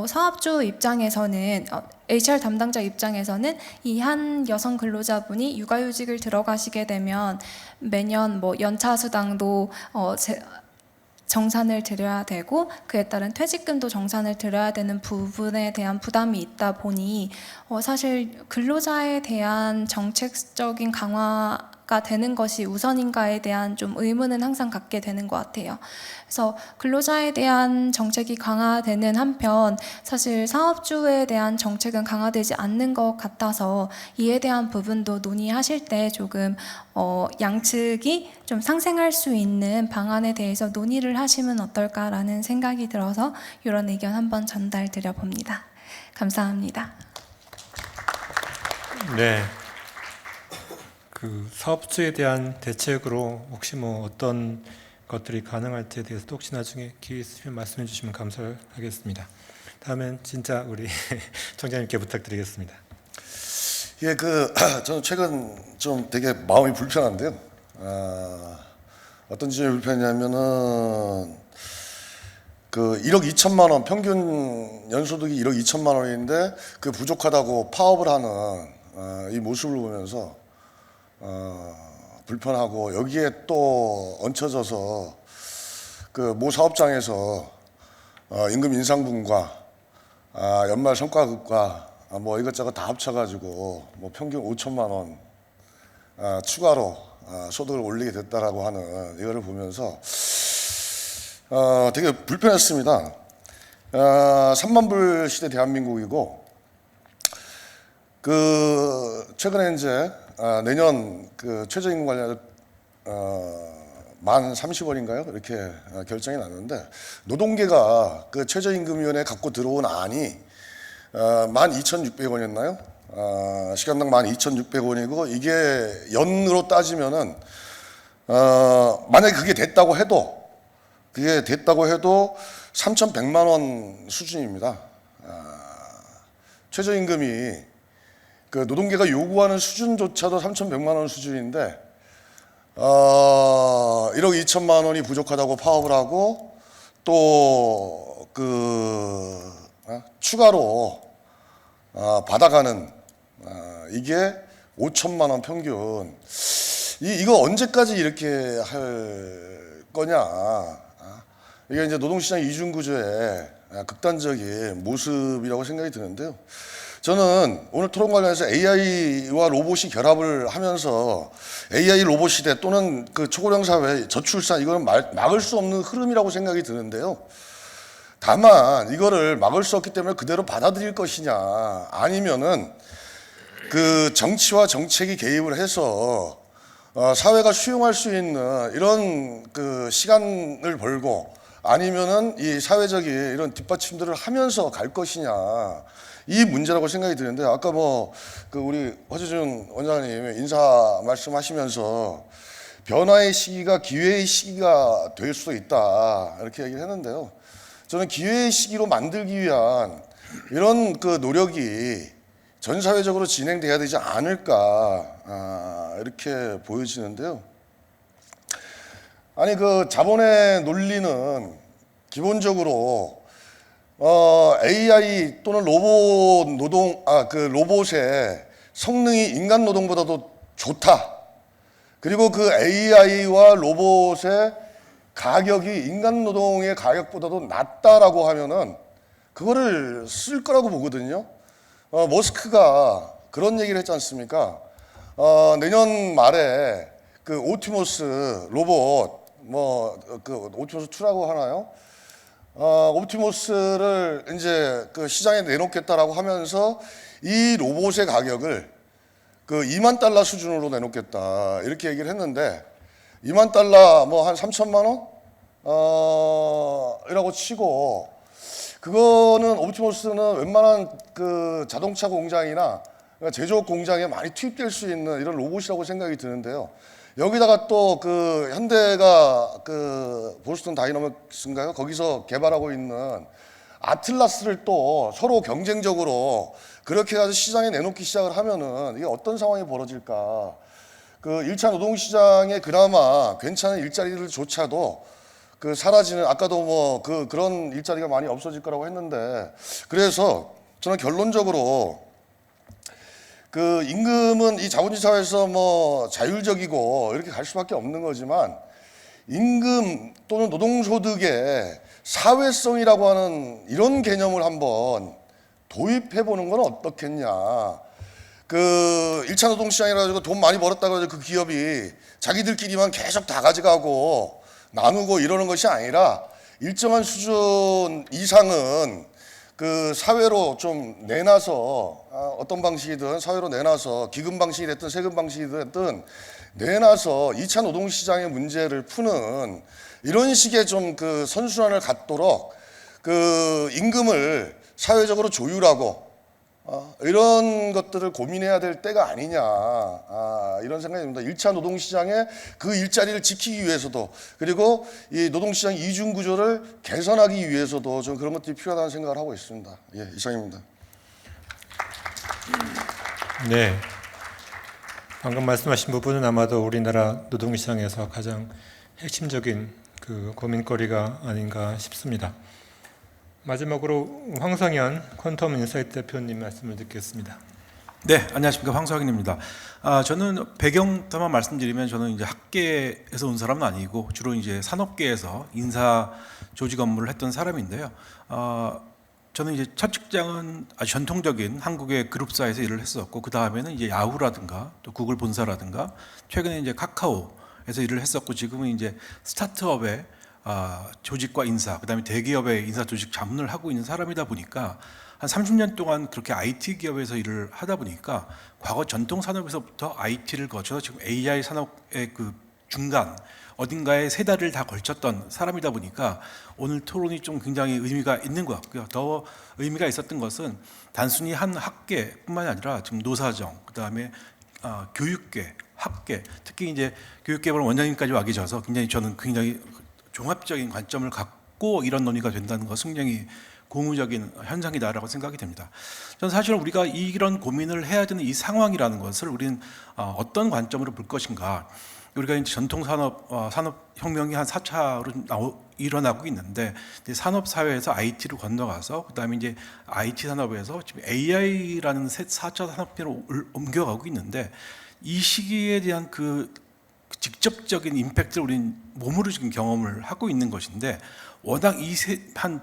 사업주 입장에서는 HR 담당자 입장에서는 이 한 여성 근로자분이 육아휴직을 들어가시게 되면 매년 연차 수당도 정산을 드려야 되고 그에 따른 퇴직금도 정산을 드려야 되는 부분에 대한 부담이 있다 보니 사실 근로자에 대한 정책적인 강화가 되는 것이 우선인가에 대한 좀 의문은 항상 갖게 되는 것 같아요. 그래서 근로자에 대한 정책이 강화되는 한편 사실 사업주에 대한 정책은 강화되지 않는 것 같아서 이에 대한 부분도 논의하실 때 조금 양측이 좀 상생할 수 있는 방안에 대해서 논의를 하시면 어떨까라는 생각이 들어서 이런 의견 한번 전달드려 봅니다. 감사합니다. 네. 그 사업주에 대한 대책으로 혹시 어떤 것들이 가능할지에 대해서 혹시 나중에 기회 있으면 말씀해 주시면 감사하겠습니다. 다음엔 진짜 우리 청장님께 부탁드리겠습니다. 예, 저는 최근 좀 되게 마음이 불편한데요. 어떤 점이 불편하냐면은 1억 2천만 원 평균 연소득이 1억 2천만 원인데 그 부족하다고 파업을 하는 이 모습을 보면서 불편하고, 여기에 또 얹혀져서 모 사업장에서 임금 인상분과 연말 성과급과 이것저것 다 합쳐가지고 평균 5천만 원 추가로 소득을 올리게 됐다라고 하는 이거를 보면서 되게 불편했습니다. 3만 불 시대 대한민국이고, 최근에 이제 내년 최저임금 관련 만 30원인가요? 이렇게 결정이 났는데, 노동계가 최저임금위원회에 갖고 들어온 안이 12,600원이었나요? 시간당 12,600원이고, 이게 연으로 따지면은 만약에 그게 됐다고 해도 3,100만 원 수준입니다. 최저임금이 노동계가 요구하는 수준조차도 3,100만 원 수준인데 1억 2천만 원이 부족하다고 파업을 하고 또 추가로 받아가는 이게 5천만 원 평균. 이거 언제까지 이렇게 할 거냐? 이게 이제 노동시장 이중 구조의 극단적인 모습이라고 생각이 드는데요. 저는 오늘 토론 관련해서 AI와 로봇이 결합을 하면서 AI 로봇 시대 또는 그 초고령 사회 저출산 이거는 막을 수 없는 흐름이라고 생각이 드는데요. 다만 이거를 막을 수 없기 때문에 그대로 받아들일 것이냐 아니면은 그 정치와 정책이 개입을 해서 사회가 수용할 수 있는 이런 그 시간을 벌고 아니면은 이 사회적인 이런 뒷받침들을 하면서 갈 것이냐 이 문제라고 생각이 드는데 아까 그 우리 허재준 원장님 인사 말씀하시면서 변화의 시기가 기회의 시기가 될 수도 있다 이렇게 얘기를 했는데요. 저는 기회의 시기로 만들기 위한 이런 그 노력이 전 사회적으로 진행돼야 되지 않을까 이렇게 보여지는데요. 아니 그 자본의 논리는 기본적으로 AI 또는 로봇의 성능이 인간 노동보다도 좋다. 그리고 그 AI와 로봇의 가격이 인간 노동의 가격보다도 낮다라고 하면은 그거를 쓸 거라고 보거든요. 머스크가 그런 얘기를 했지 않습니까? 내년 말에 그 옵티머스 로봇 그 옵티머스 2라고 하나요? 옵티머스를 이제 그 시장에 내놓겠다라고 하면서 이 로봇의 가격을 그 2만 달러 수준으로 내놓겠다 이렇게 얘기를 했는데 2만 달러 한 3천만 원? 이라고 치고 그거는 옵티머스는 웬만한 그 자동차 공장이나 제조업 공장에 많이 투입될 수 있는 이런 로봇이라고 생각이 드는데요. 여기다가 또 그 현대가 그 보스턴 다이너믹스인가요? 거기서 개발하고 있는 아틀라스를 또 서로 경쟁적으로 그렇게 해서 시장에 내놓기 시작을 하면은 이게 어떤 상황이 벌어질까? 그 1차 노동시장에 그나마 괜찮은 일자리들조차도 그 사라지는 아까도 그런 일자리가 많이 없어질 거라고 했는데 그래서 저는 결론적으로 그 임금은 이 자본주의 사회에서 자율적이고 이렇게 갈 수밖에 없는 거지만 임금 또는 노동소득의 사회성이라고 하는 이런 개념을 한번 도입해 보는 건 어떻겠냐. 그 1차 노동시장이라 가지고 돈 많이 벌었다고 해서 그 기업이 자기들끼리만 계속 다 가져가고 나누고 이러는 것이 아니라 일정한 수준 이상은 그 사회로 좀 내놔서 어떤 방식이든 사회로 내놔서 기금 방식이 됐든 세금 방식이 됐든 내놔서 2차 노동시장의 문제를 푸는 이런 식의 좀 그 선순환을 갖도록 그 임금을 사회적으로 조율하고 이런 것들을 고민해야 될 때가 아니냐 이런 생각이 듭니다. 1차 노동시장의 그 일자리를 지키기 위해서도 그리고 이 노동시장 이중 구조를 개선하기 위해서도 좀 그런 것들이 필요하다는 생각을 하고 있습니다. 예, 이상입니다. 네. 방금 말씀하신 부분은 아마도 우리나라 노동시장에서 가장 핵심적인 그 고민거리가 아닌가 싶습니다. 마지막으로 황성현 퀀텀 인사이트 대표님 말씀을 듣겠습니다. 네, 안녕하십니까, 황성현입니다. 저는 배경부터만 말씀드리면 저는 이제 학계에서 온 사람은 아니고 주로 이제 산업계에서 인사 조직 업무를 했던 사람인데요. 저는 이제 첫 직장은 아주 전통적인 한국의 그룹사에서 일을 했었고 그 다음에는 이제 야후라든가 또 구글 본사라든가 최근에 이제 카카오에서 일을 했었고 지금은 이제 스타트업의 조직과 인사, 그다음에 대기업의 인사 조직 자문을 하고 있는 사람이다 보니까 한 30년 동안 그렇게 IT 기업에서 일을 하다 보니까 과거 전통 산업에서부터 IT를 거쳐서 지금 AI 산업의 그 중간 어딘가에 세 달을 다 걸쳤던 사람이다 보니까 오늘 토론이 좀 굉장히 의미가 있는 것 같고요. 더 의미가 있었던 것은 단순히 한 학계뿐만이 아니라 지금 노사정, 그다음에 교육계, 학계, 특히 이제 교육계별 원장님까지 와 계셔서 저는 굉장히 종합적인 관점을 갖고 이런 논의가 된다는 것은 굉장히 고무적인 현상이다라고 생각이 됩니다. 저는 사실 우리가 이런 고민을 해야 되는 이 상황이라는 것을 우리는 어떤 관점으로 볼 것인가. 우리가 이제 전통 산업혁명이 한 4차로 일어나고 있는데 산업 사회에서 IT로 건너가서 그다음에 이제 IT 산업에서 지금 AI라는 4차 산업계로 옮겨가고 있는데 이 시기에 대한 그 직접적인 임팩트를 우리는 몸으로 지금 경험을 하고 있는 것인데 워낙 한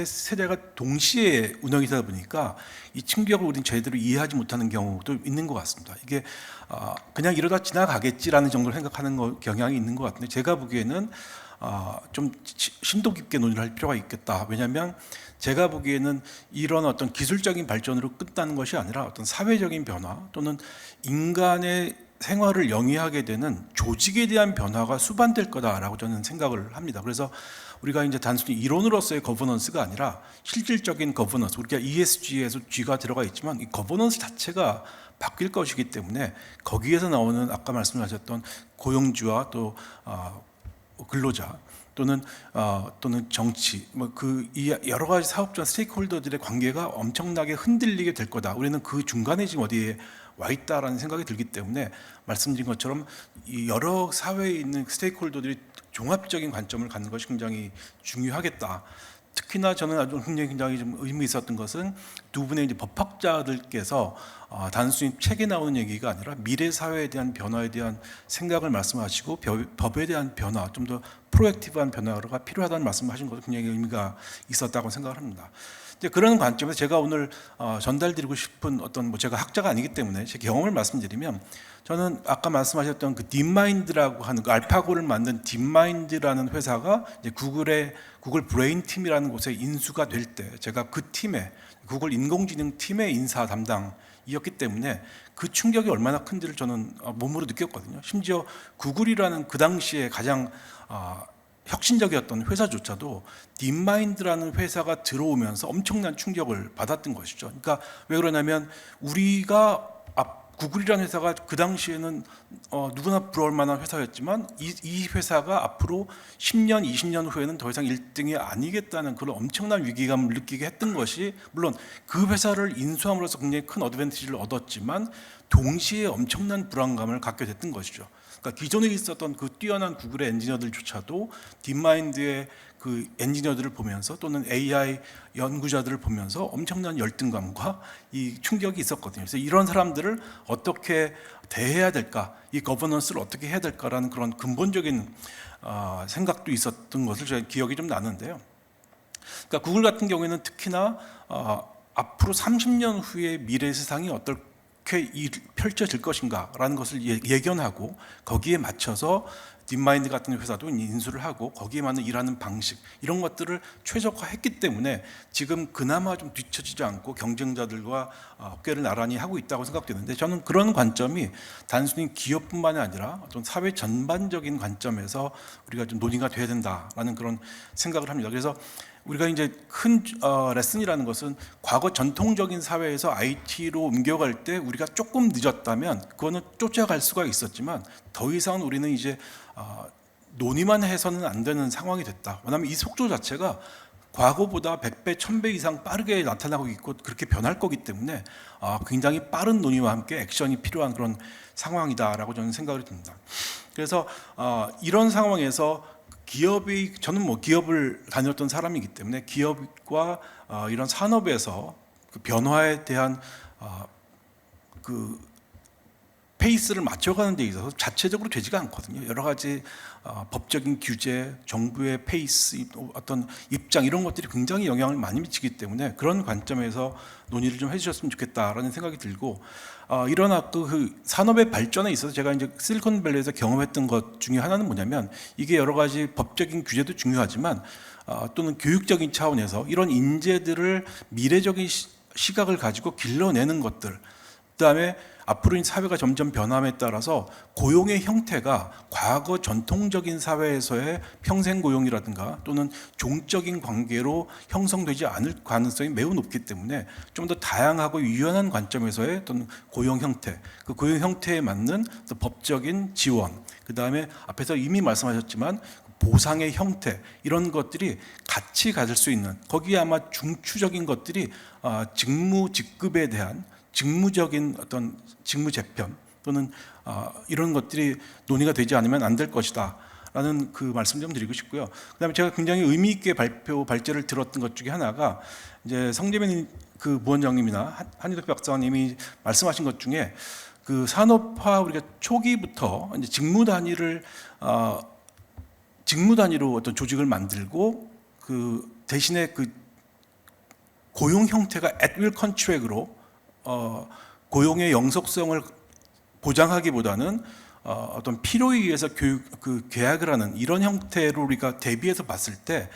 세대가 동시에 운영이 되다 보니까 이 충격을 우리는 제대로 이해하지 못하는 경우도 있는 것 같습니다. 이게 그냥 이러다 지나가겠지라는 정도로 생각하는 경향이 있는 것 같은데 제가 보기에는 좀 심도 깊게 논의를 할 필요가 있겠다. 왜냐하면 제가 보기에는 이런 어떤 기술적인 발전으로 끝나는 것이 아니라 어떤 사회적인 변화 또는 인간의 생활을 영위하게 되는 조직에 대한 변화가 수반될 거다라고 저는 생각을 합니다. 그래서 우리가 이제 단순히 이론으로서의 거버넌스가 아니라 실질적인 거버넌스, 우리가 ESG에서 G가 들어가 있지만 이 거버넌스 자체가 바뀔 것이기 때문에 거기에서 나오는 아까 말씀하셨던 고용주와 또 근로자 또는 정치 이 여러 가지 사업자 스테이크홀더들의 관계가 엄청나게 흔들리게 될 거다. 우리는 그 중간에 지금 어디에 와 있다라는 생각이 들기 때문에 말씀드린 것처럼 이 여러 사회에 있는 스테이크홀더들이 종합적인 관점을 갖는 것이 굉장히 중요하겠다. 특히나 저는 아주 굉장히 좀 의미 있었던 것은 두 분의 이제 법학자들께서 단순히 책에 나오는 얘기가 아니라 미래 사회에 대한 변화에 대한 생각을 말씀하시고 법에 대한 변화, 좀 더 프로액티브한 변화가 필요하다는 말씀을 하신 것도 굉장히 의미가 있었다고 생각을 합니다. 이제 그런 관점에서 제가 오늘 전달드리고 싶은 어떤 제가 학자가 아니기 때문에 제 경험을 말씀드리면 저는 아까 말씀하셨던 그 딥마인드라고 하는 그 알파고를 만든 딥마인드라는 회사가 이제 구글 브레인 팀이라는 곳에 인수가 될 때 제가 그 팀에 구글 인공지능 팀의 인사 담당이었기 때문에 그 충격이 얼마나 큰지를 저는 몸으로 느꼈거든요. 심지어 구글이라는 그 당시에 가장 혁신적이었던 회사조차도 딥마인드라는 회사가 들어오면서 엄청난 충격을 받았던 것이죠. 그러니까 왜 그러냐면 우리가 구글이라는 회사가 그 당시에는 누구나 부러울 만한 회사였지만 이 회사가 앞으로 10년, 20년 후에는 더 이상 1등이 아니겠다는 그런 엄청난 위기감을 느끼게 했던 것이 물론 그 회사를 인수함으로써 굉장히 큰 어드밴티지를 얻었지만 동시에 엄청난 불안감을 갖게 됐던 것이죠. 그러니까 기존에 있었던 그 뛰어난 구글의 엔지니어들조차도 딥마인드의 그 엔지니어들을 보면서 또는 AI 연구자들을 보면서 엄청난 열등감과 이 충격이 있었거든요. 그래서 이런 사람들을 어떻게 대해야 될까, 이 거버넌스를 어떻게 해야 될까라는 그런 근본적인 생각도 있었던 것을 제가 기억이 좀 나는데요. 그러니까 구글 같은 경우에는 특히나 앞으로 30년 후의 미래 세상이 어떻게 펼쳐질 것인가라는 것을 예견하고 거기에 맞춰서 딥마인드 같은 회사도 인수를 하고 거기에 맞는 일하는 방식 이런 것들을 최적화했기 때문에 지금 그나마 좀 뒤처지지 않고 경쟁자들과 어깨를 나란히 하고 있다고 생각되는데 저는 그런 관점이 단순히 기업뿐만이 아니라 어떤 사회 전반적인 관점에서 우리가 좀 논의가 돼야 된다라는 그런 생각을 합니다. 그래서 우리가 이제 큰 레슨이라는 것은 과거 전통적인 사회에서 IT로 옮겨갈 때 우리가 조금 늦었다면 그거는 쫓아갈 수가 있었지만 더 이상 우리는 이제 논의만 해서는 안 되는 상황이 됐다. 왜냐하면 이 속도 자체가 과거보다 100배, 1000배 이상 빠르게 나타나고 있고 그렇게 변할 거기 때문에 굉장히 빠른 논의와 함께 액션이 필요한 그런 상황이다라고 저는 생각이 듭니다. 그래서 이런 상황에서 저는 뭐 기업을 다녔던 사람이기 때문에 기업과 이런 산업에서 그 변화에 대한 그 페이스를 맞춰가는 데 있어서 자체적으로 되지가 않거든요. 여러 가지 법적인 규제, 정부의 페이스, 어떤 입장 이런 것들이 굉장히 영향을 많이 미치기 때문에 그런 관점에서 논의를 좀 해주셨으면 좋겠다라는 생각이 들고 이런 그 산업의 발전에 있어서 제가 이제 실리콘밸리에서 경험했던 것 중에 하나는 뭐냐면 이게 여러 가지 법적인 규제도 중요하지만 또는 교육적인 차원에서 이런 인재들을 미래적인 시각을 가지고 길러내는 것들 그다음에 앞으로 사회가 점점 변함에 따라서 고용의 형태가 과거 전통적인 사회에서의 평생 고용이라든가 또는 종적인 관계로 형성되지 않을 가능성이 매우 높기 때문에 좀 더 다양하고 유연한 관점에서의 어떤 고용 형태, 그 고용 형태에 맞는 또 법적인 지원, 그 다음에 앞에서 이미 말씀하셨지만 보상의 형태 이런 것들이 같이 가질 수 있는 거기에 아마 중추적인 것들이 직무 직급에 대한 직무적인 어떤 직무 재편 또는 이런 것들이 논의가 되지 않으면 안 될 것이다. 라는 그 말씀 좀 드리고 싶고요. 그다음에 제가 굉장히 의미 있게 발제를 들었던 것 중에 하나가 이제 성재민 그 부원장님이나 한희덕 박사님이 말씀하신 것 중에 그 산업화 우리가 초기부터 이제 직무 단위로 어떤 조직을 만들고 그 대신에 그 고용 형태가 at-will contract로 고용의 영속성을 보장하기보다는 어떤 필요에 의해서 계약을 하는 이런 형태로 우리가 대비해서 봤을 때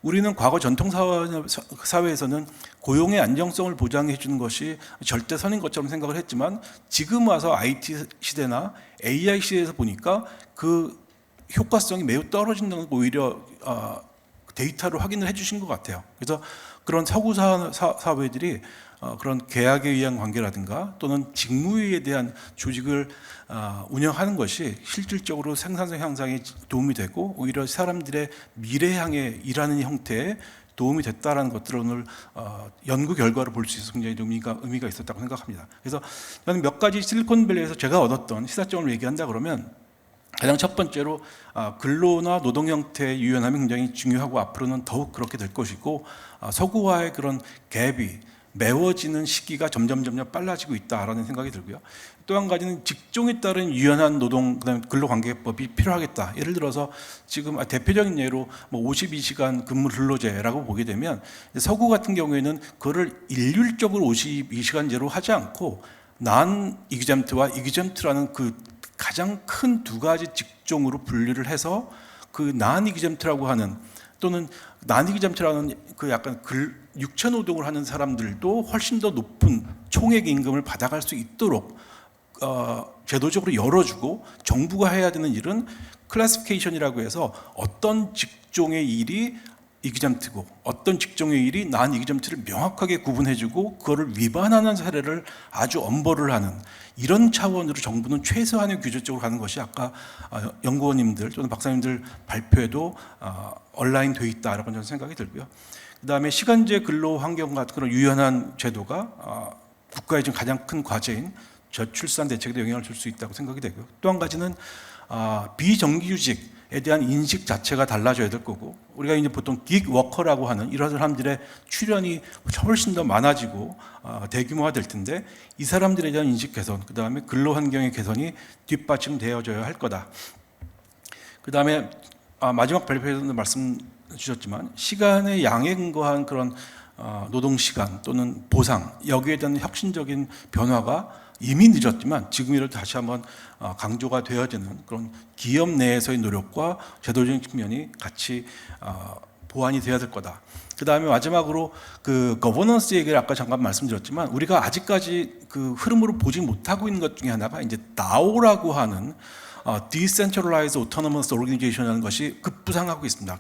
우리는 과거 전통 사회에서는 고용의 안정성을 보장해 주는 것이 절대선인 것처럼 생각을 했지만 지금 와서 IT 시대나 AI 시대에서 보니까 그 효과성이 매우 떨어진다는 걸 오히려 데이터로 확인을 해주신 것 같아요. 그래서 그런 서구 사회들이 그런 계약에 의한 관계라든가 또는 직무에 대한 조직을 운영하는 것이 실질적으로 생산성 향상에 도움이 되고 오히려 사람들의 미래 향해 일하는 형태에 도움이 됐다라는 것들을 오늘 연구 결과를 볼 수 있어서 굉장히 의미가 있었다고 생각합니다. 그래서 저는 몇 가지 실리콘밸리에서 제가 얻었던 시사점을 얘기한다 그러면 가장 첫 번째로 근로나 노동 형태의 유연함이 굉장히 중요하고 앞으로는 더욱 그렇게 될 것이고 서구화의 그런 갭이 메워지는 시기가 점점 빨라지고 있다라는 생각이 들고요. 또 한 가지는 직종에 따른 유연한 노동 그다음에 근로관계법이 필요하겠다. 예를 들어서 지금 대표적인 예로 52시간 근무 근로제라고 보게 되면 서구 같은 경우에는 그거를 일률적으로 52시간제로 하지 않고 난 이그잼트와 이그잼트라는 그 가장 큰 두 가지 직종으로 분류를 해서 그 난 이그잼트라고 하는 또는 난 이그잼트라는 그 약간 육체 노동을 하는 사람들도 훨씬 더 높은 총액 임금을 받아갈 수 있도록 제도적으로 열어주고 정부가 해야 되는 일은 클래시피케이션이라고 해서 어떤 직종의 일이 이그잼트고 어떤 직종의 일이 난 이그잼트를 명확하게 구분해주고 그거를 위반하는 사례를 아주 엄벌을 하는 이런 차원으로 정부는 최소한의 규제 쪽으로 가는 것이 아까 연구원님들 또는 박사님들 발표에도 온라인 돼 있다라고 저는 생각이 들고요. 그다음에 시간제 근로 환경 같은 그런 유연한 제도가 국가의 지금 가장 큰 과제인 저출산 대책에도 영향을 줄 수 있다고 생각이 되고요. 또 한 가지는 비정규직에 대한 인식 자체가 달라져야 될 거고 우리가 이제 보통 긱 워커라고 하는 이런 사람들의 출현이 훨씬 더 많아지고 대규모화 될 텐데 이 사람들에 대한 인식 개선, 그 다음에 근로 환경의 개선이 뒷받침되어져야 할 거다. 그 다음에 마지막 발표에서도 말씀 주셨지만 시간의 양에 근거한 그런 노동 시간 또는 보상 여기에 대한 혁신적인 변화가 이미 늦었지만 지금이라도 다시 한번 강조가 되어지는 그런 기업 내에서의 노력과 제도적인 측면이 같이 보완이 되어야 될 거다. 그 다음에 마지막으로 그 거버넌스 얘기를 아까 잠깐 말씀드렸지만 우리가 아직까지 그 흐름으로 보지 못하고 있는 것 중에 하나가 이제 DAO라고 하는 Decentralized Autonomous Organization이라는 것이 급부상하고 있습니다.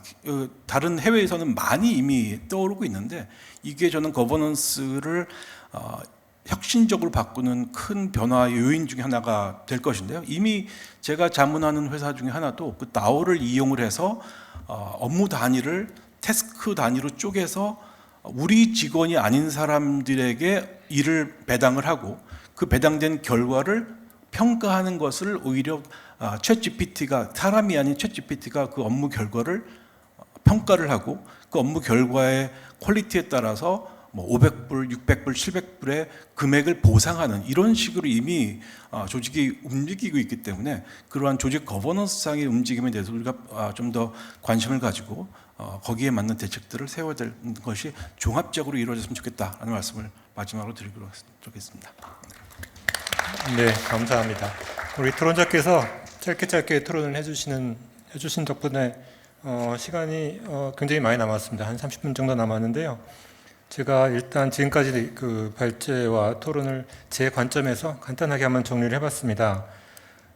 다른 해외에서는 많이 이미 떠오르고 있는데 이게 저는 거버넌스를 혁신적으로 바꾸는 큰 변화의 요인 중에 하나가 될 것인데요. 이미 제가 자문하는 회사 중에 하나도 그 DAO를 이용을 해서 업무 단위를 태스크 단위로 쪼개서 우리 직원이 아닌 사람들에게 일을 배당을 하고 그 배당된 결과를 평가하는 것을 오히려 챗GPT가 사람이 아닌 챗GPT가 그 업무 결과를 평가를 하고 그 업무 결과의 퀄리티에 따라서 500불, 600불, 700불의 금액을 보상하는 이런 식으로 이미 조직이 움직이고 있기 때문에 그러한 조직 거버넌스상의 움직임에 대해서 우리가 좀 더 관심을 가지고 거기에 맞는 대책들을 세워야 될 것이 종합적으로 이루어졌으면 좋겠다라는 말씀을 마지막으로 드리도록 하겠습니다. 네, 감사합니다. 우리 토론자께서 짧게 토론을 해주신 덕분에 시간이 굉장히 많이 남았습니다. 한 30분 정도 남았는데요. 제가 일단 지금까지 그 발제와 토론을 제 관점에서 간단하게 한번 정리를 해봤습니다.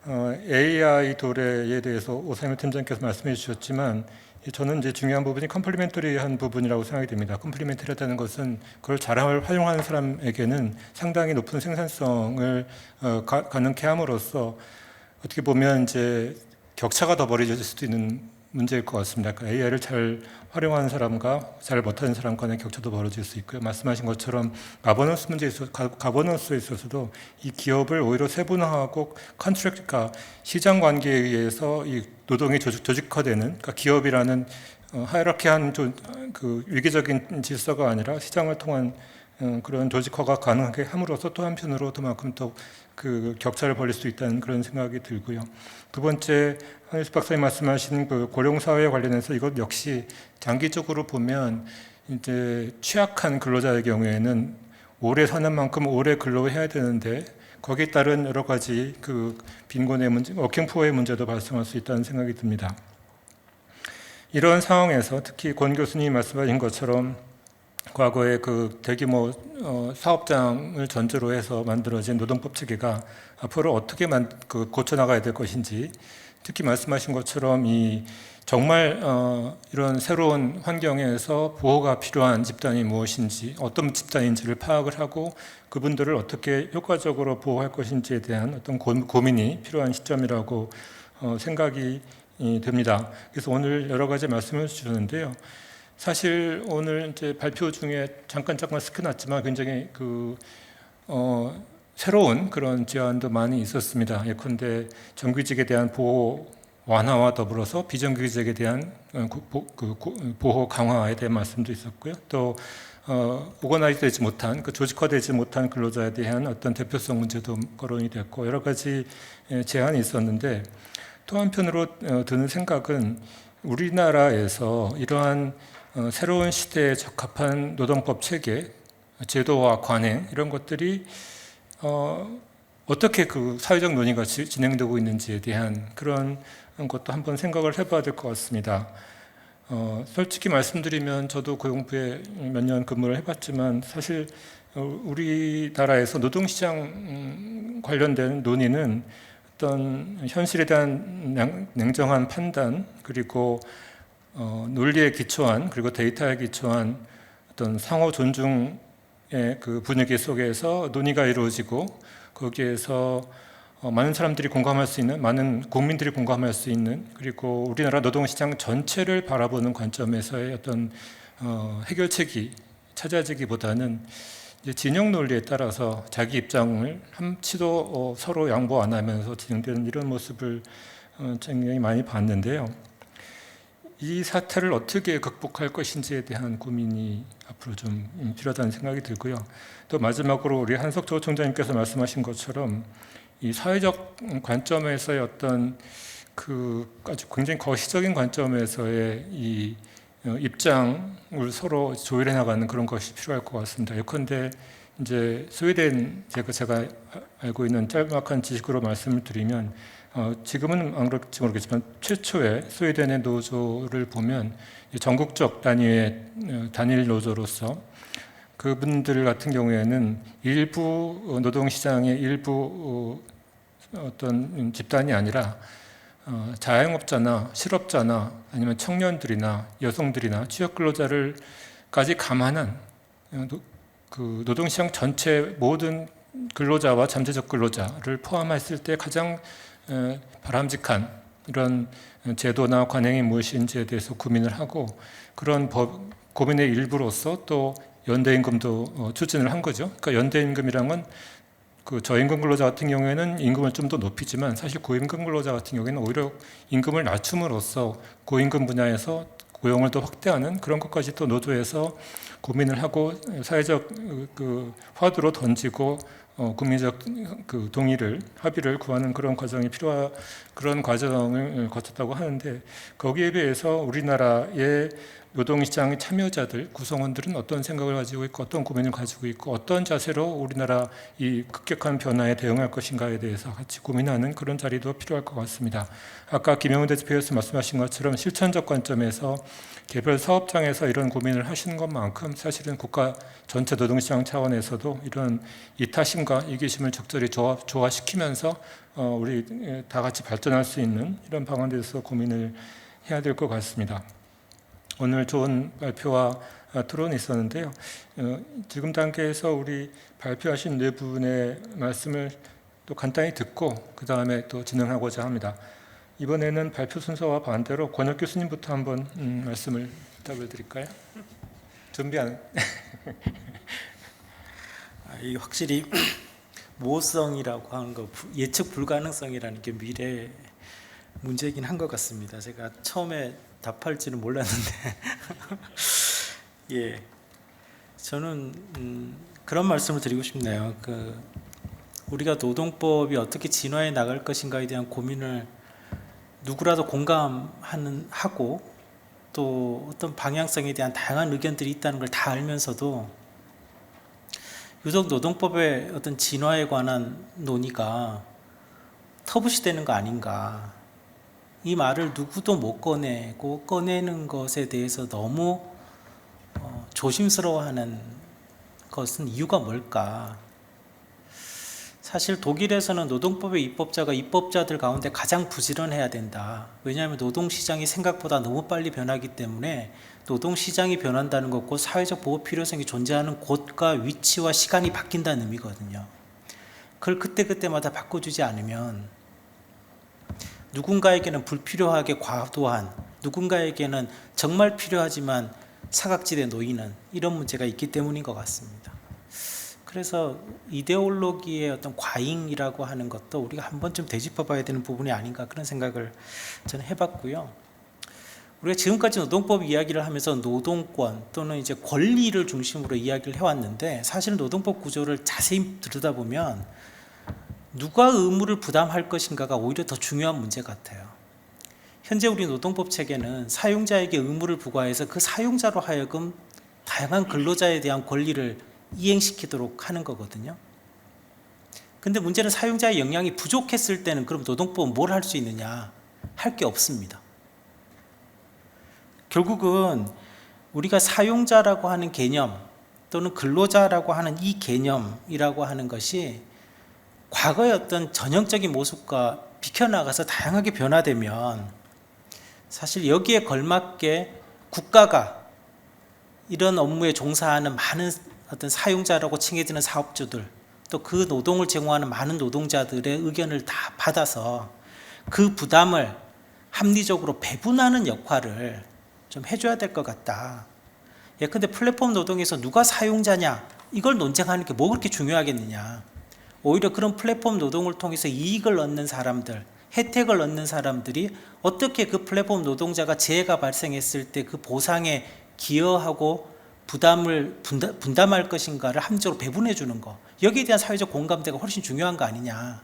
AI 도래에 대해서 오상일 팀장께서 말씀해 주셨지만 저는 이제 중요한 부분이 컴플리멘터리한 부분이라고 생각이 됩니다. 컴플리멘터리하다는 것은 그걸 잘 활용하는 사람에게는 상당히 높은 생산성을 가능케 함으로써 어떻게 보면 이제 격차가 더 벌어질 수도 있는 문제일 것 같습니다. 그러니까 AI를 잘 활용하는 사람과 잘 못하는 사람 간의 격차도 벌어질 수 있고요. 말씀하신 것처럼 가버넌스에 있어서도 이 기업을 오히려 세분화하고 컨트랙트가 시장 관계에 의해서 이 노동이 조직화되는, 그러니까 기업이라는 하이라키한 그 위계적인 질서가 아니라 시장을 통한 그런 조직화가 가능하게 함으로써 또 한편으로 그만큼 또 그 격차를 벌릴 수 있다는 그런 생각이 들고요. 두 번째, 한일수 박사님 말씀하신 그 고령사회에 관련해서 이것 역시 장기적으로 보면 이제 취약한 근로자의 경우에는 오래 사는 만큼 오래 근로해야 되는데 거기에 따른 여러 가지 그 빈곤의 문제, 워킹푸어의 문제도 발생할 수 있다는 생각이 듭니다. 이런 상황에서 특히 권 교수님이 말씀하신 것처럼 과거에 그 대규모 사업장을 전제로 해서 만들어진 노동법 체계가 앞으로 어떻게 고쳐나가야 될 것인지, 특히 말씀하신 것처럼 이 정말 이런 새로운 환경에서 보호가 필요한 집단이 무엇인지, 어떤 집단인지를 파악을 하고 그분들을 어떻게 효과적으로 보호할 것인지에 대한 어떤 고민이 필요한 시점이라고 생각이 됩니다. 그래서 오늘 여러 가지 말씀을 주셨는데요. 사실 오늘 이제 발표 중에 잠깐 스쳐났지만 굉장히 새로운 그런 제안도 많이 있었습니다. 예컨대 정규직에 대한 보호 완화와 더불어서 비정규직에 대한 보호 강화에 대한 말씀도 있었고요. 또 오거나이즈되지 못한, 조직화되지 못한 근로자에 대한 어떤 대표성 문제도 거론이 됐고 여러 가지 제안이 있었는데, 또 한편으로 드는 생각은 우리나라에서 이러한 새로운 시대에 적합한 노동법 체계, 제도와 관행 이런 것들이 어떻게 그 사회적 논의가 진행되고 있는지에 대한 그런 것도 한번 생각을 해봐야 될 것 같습니다. 솔직히 말씀드리면 저도 고용부에 몇 년 근무를 해봤지만 사실 우리나라에서 노동시장 관련된 논의는 어떤 현실에 대한 냉정한 판단, 그리고 논리에 기초한, 그리고 데이터에 기초한 어떤 상호 존중의 그 분위기 속에서 논의가 이루어지고 거기에서 많은 사람들이 공감할 수 있는, 많은 국민들이 공감할 수 있는, 그리고 우리나라 노동시장 전체를 바라보는 관점에서의 어떤 해결책이 찾아지기보다는 이제 진영 논리에 따라서 자기 입장을 한치도 서로 양보 안 하면서 진행되는 이런 모습을 굉장히 많이 봤는데요. 이 사태를 어떻게 극복할 것인지에 대한 고민이 앞으로 좀 필요하다는 생각이 들고요. 또 마지막으로 우리 한석조 총장님께서 말씀하신 것처럼 이 사회적 관점에서의 어떤 아주 굉장히 거시적인 관점에서의 이 입장을 서로 조율해 나가는 그런 것이 필요할 것 같습니다. 예컨대 이제 스웨덴, 제가 알고 있는 짤막한 지식으로 말씀을 드리면 지금은 안 그럴지 모르겠지만 최초의 스웨덴의 노조를 보면 전국적 단위의 단일 노조로서 그분들 같은 경우에는 일부 노동시장의 일부 어떤 집단이 아니라 자영업자나 실업자나 아니면 청년들이나 여성들이나 취약근로자를까지 감안한 그 노동시장 전체 모든 근로자와 잠재적 근로자를 포함했을 때 가장 바람직한 이런 제도나 관행이 무엇인지에 대해서 고민을 하고, 그런 고민의 일부로서 또 연대임금도 추진을 한 거죠. 그러니까 연대임금이란 건 그 저임금 근로자 같은 경우에는 임금을 좀 더 높이지만 사실 고임금 근로자 같은 경우에는 오히려 임금을 낮춤으로써 고임금 분야에서 고용을 더 확대하는 그런 것까지 또 노조에서 고민을 하고 사회적 그 화두로 던지고 국민적 그 동의를, 합의를 구하는 그런 과정이 그런 과정을 거쳤다고 하는데, 거기에 비해서 우리나라의 노동시장의 참여자들, 구성원들은 어떤 생각을 가지고 있고 어떤 고민을 가지고 있고 어떤 자세로 우리나라 이 급격한 변화에 대응할 것인가에 대해서 같이 고민하는 그런 자리도 필요할 것 같습니다. 아까 김영훈 대표께서 말씀하신 것처럼 실천적 관점에서 개별 사업장에서 이런 고민을 하시는 것만큼 사실은 국가 전체 노동시장 차원에서도 이런 이타심과 이기심을 적절히 조화시키면서 우리 다 같이 발전할 수 있는 이런 방안에 대해서 고민을 해야 될 것 같습니다. 오늘 좋은 발표와 토론이 있었는데요. 지금 단계에서 우리 발표하신 네 분의 말씀을 또 간단히 듣고 그 다음에 또 진행하고자 합니다. 이번에는 발표 순서와 반대로 권혁 교수님부터 한번 말씀을 부탁을 드릴까요? 준비한 이 확실히 모호성이라고 하는 거, 예측 불가능성이라는 게 미래 문제이긴 한 것 같습니다. 제가 처음에 답할지는 몰랐는데 예, 저는 그런 말씀을 드리고 싶네요. 우리가 노동법이 어떻게 진화해 나갈 것인가에 대한 고민을 누구라도 공감하고 또 어떤 방향성에 대한 다양한 의견들이 있다는 걸 다 알면서도 유독 노동법의 어떤 진화에 관한 논의가 터부시되는 거 아닌가. 이 말을 누구도 못 꺼내고 꺼내는 것에 대해서 너무 조심스러워하는 것은 이유가 뭘까? 사실 독일에서는 노동법의 입법자가 입법자들 가운데 가장 부지런해야 된다. 왜냐하면 노동시장이 생각보다 너무 빨리 변하기 때문에 노동시장이 변한다는 것과 사회적 보호 필요성이 존재하는 곳과 위치와 시간이 바뀐다는 의미거든요. 그걸 그때그때마다 바꿔주지 않으면 누군가에게는 불필요하게 과도한, 누군가에게는 정말 필요하지만 사각지대에 놓이는 이런 문제가 있기 때문인 것 같습니다. 그래서 이데올로기의 어떤 과잉이라고 하는 것도 우리가 한 번쯤 되짚어봐야 되는 부분이 아닌가 그런 생각을 저는 해봤고요. 우리가 지금까지 노동법 이야기를 하면서 노동권 또는 이제 권리를 중심으로 이야기를 해왔는데 사실 노동법 구조를 자세히 들여다보면 누가 의무를 부담할 것인가가 오히려 더 중요한 문제 같아요. 현재 우리 노동법 체계는 사용자에게 의무를 부과해서 그 사용자로 하여금 다양한 근로자에 대한 권리를 이행시키도록 하는 거거든요. 근데 문제는 사용자의 역량이 부족했을 때는 그럼 노동법은 뭘 할 수 있느냐? 할 게 없습니다. 결국은 우리가 사용자라고 하는 개념 또는 근로자라고 하는 이 개념이라고 하는 것이 과거의 어떤 전형적인 모습과 비켜나가서 다양하게 변화되면 사실 여기에 걸맞게 국가가 이런 업무에 종사하는 많은 어떤 사용자라고 칭해지는 사업주들 또 그 노동을 제공하는 많은 노동자들의 의견을 다 받아서 그 부담을 합리적으로 배분하는 역할을 좀 해줘야 될 것 같다. 예컨대 플랫폼 노동에서 누가 사용자냐 이걸 논쟁하는 게 뭐 그렇게 중요하겠느냐. 오히려 그런 플랫폼 노동을 통해서 이익을 얻는 사람들, 혜택을 얻는 사람들이 어떻게 그 플랫폼 노동자가 재해가 발생했을 때 그 보상에 기여하고 부담을 분담할 것인가를 합리적으로 배분해 주는 거, 여기에 대한 사회적 공감대가 훨씬 중요한 거 아니냐.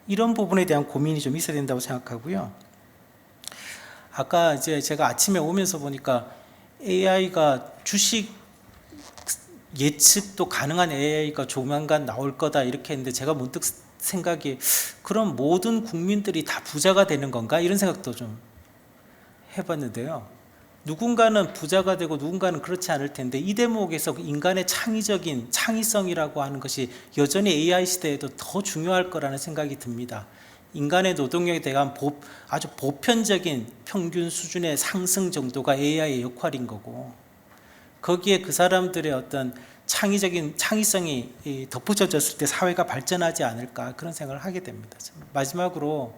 이런 부분에 대한 고민이 좀 있어야 된다고 생각하고요. 아까 이제 제가 아침에 오면서 보니까 AI가 주식 예측도 가능한 AI가 조만간 나올 거다 이렇게 했는데 제가 문득 생각이 그럼 모든 국민들이 다 부자가 되는 건가 이런 생각도 좀 해봤는데요. 누군가는 부자가 되고 누군가는 그렇지 않을 텐데 이 대목에서 인간의 창의적인 창의성이라고 하는 것이 여전히 AI 시대에도 더 중요할 거라는 생각이 듭니다. 인간의 노동력에 대한 아주 보편적인 평균 수준의 상승 정도가 AI의 역할인 거고 거기에 그 사람들의 어떤 창의적인 창의성이 덧붙여졌을 때 사회가 발전하지 않을까 그런 생각을 하게 됩니다. 마지막으로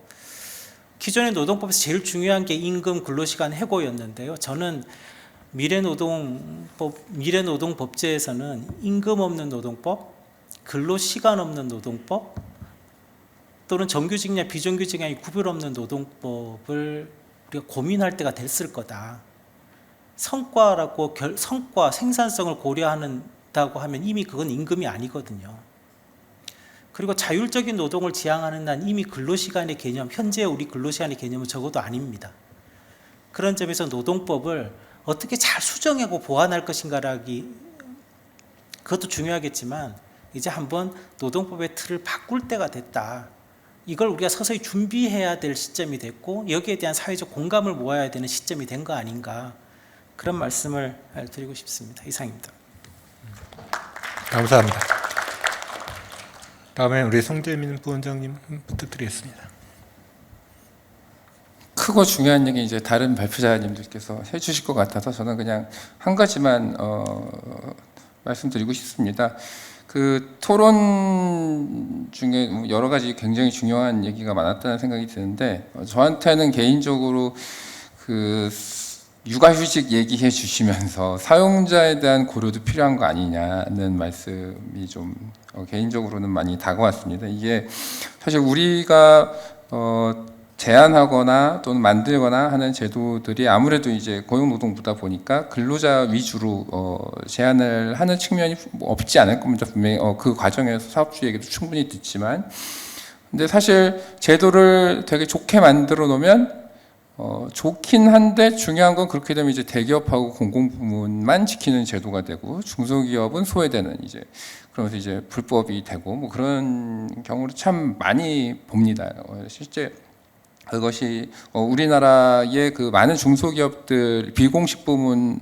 기존의 노동법에서 제일 중요한 게 임금 근로시간 해고였는데요. 저는 미래노동법제에서는 임금 없는 노동법, 근로시간 없는 노동법 또는 정규직이냐 비정규직이냐 구별 없는 노동법을 우리가 고민할 때가 됐을 거다. 성과, 생산성을 고려한다고 하면 이미 그건 임금이 아니거든요. 그리고 자율적인 노동을 지향하는 한 이미 근로시간의 개념, 현재 우리 근로시간의 개념은 적어도 아닙니다. 그런 점에서 노동법을 어떻게 잘 수정하고 보완할 것인가라기 그것도 중요하겠지만 이제 한번 노동법의 틀을 바꿀 때가 됐다. 이걸 우리가 서서히 준비해야 될 시점이 됐고 여기에 대한 사회적 공감을 모아야 되는 시점이 된 거 아닌가 그런 말씀을 드리고 싶습니다. 이상입니다. 감사합니다. 다음에 우리 송재민 부원장님 부탁드리겠습니다. 크고 중요한 얘기 이제 다른 발표자님들께서 해주실 것 같아서 저는 그냥 한 가지만 말씀드리고 싶습니다. 그 토론 중에 여러 가지 굉장히 중요한 얘기가 많았다는 생각이 드는데 저한테는 개인적으로 그 육아휴직 얘기해 주시면서 사용자에 대한 고려도 필요한 거 아니냐는 말씀이 좀 개인적으로는 많이 다가왔습니다. 이게 사실 우리가 제안하거나 또는 만들거나 하는 제도들이 아무래도 이제 고용노동부다 보니까 근로자 위주로 제안을 하는 측면이 뭐 없지 않을 겁니다. 분명히 그 과정에서 사업주 얘기도 충분히 듣지만, 근데 사실 제도를 되게 좋게 만들어 놓으면 좋긴 한데 중요한 건 그렇게 되면 이제 대기업하고 공공부문만 지키는 제도가 되고 중소기업은 소외되는 이제 그러면서 이제 불법이 되고 뭐 그런 경우를 참 많이 봅니다. 실제 그것이 우리나라의 그 많은 중소기업들 비공식 부문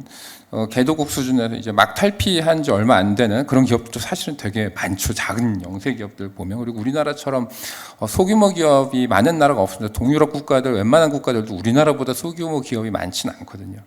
개도국 수준에서 이제 막 탈피한 지 얼마 안 되는 그런 기업도 사실은 되게 많죠. 작은 영세 기업들 보면. 그리고 우리나라처럼 소규모 기업이 많은 나라가 없습니다. 동유럽 국가들 웬만한 국가들도 우리나라보다 소규모 기업이 많지는 않거든요.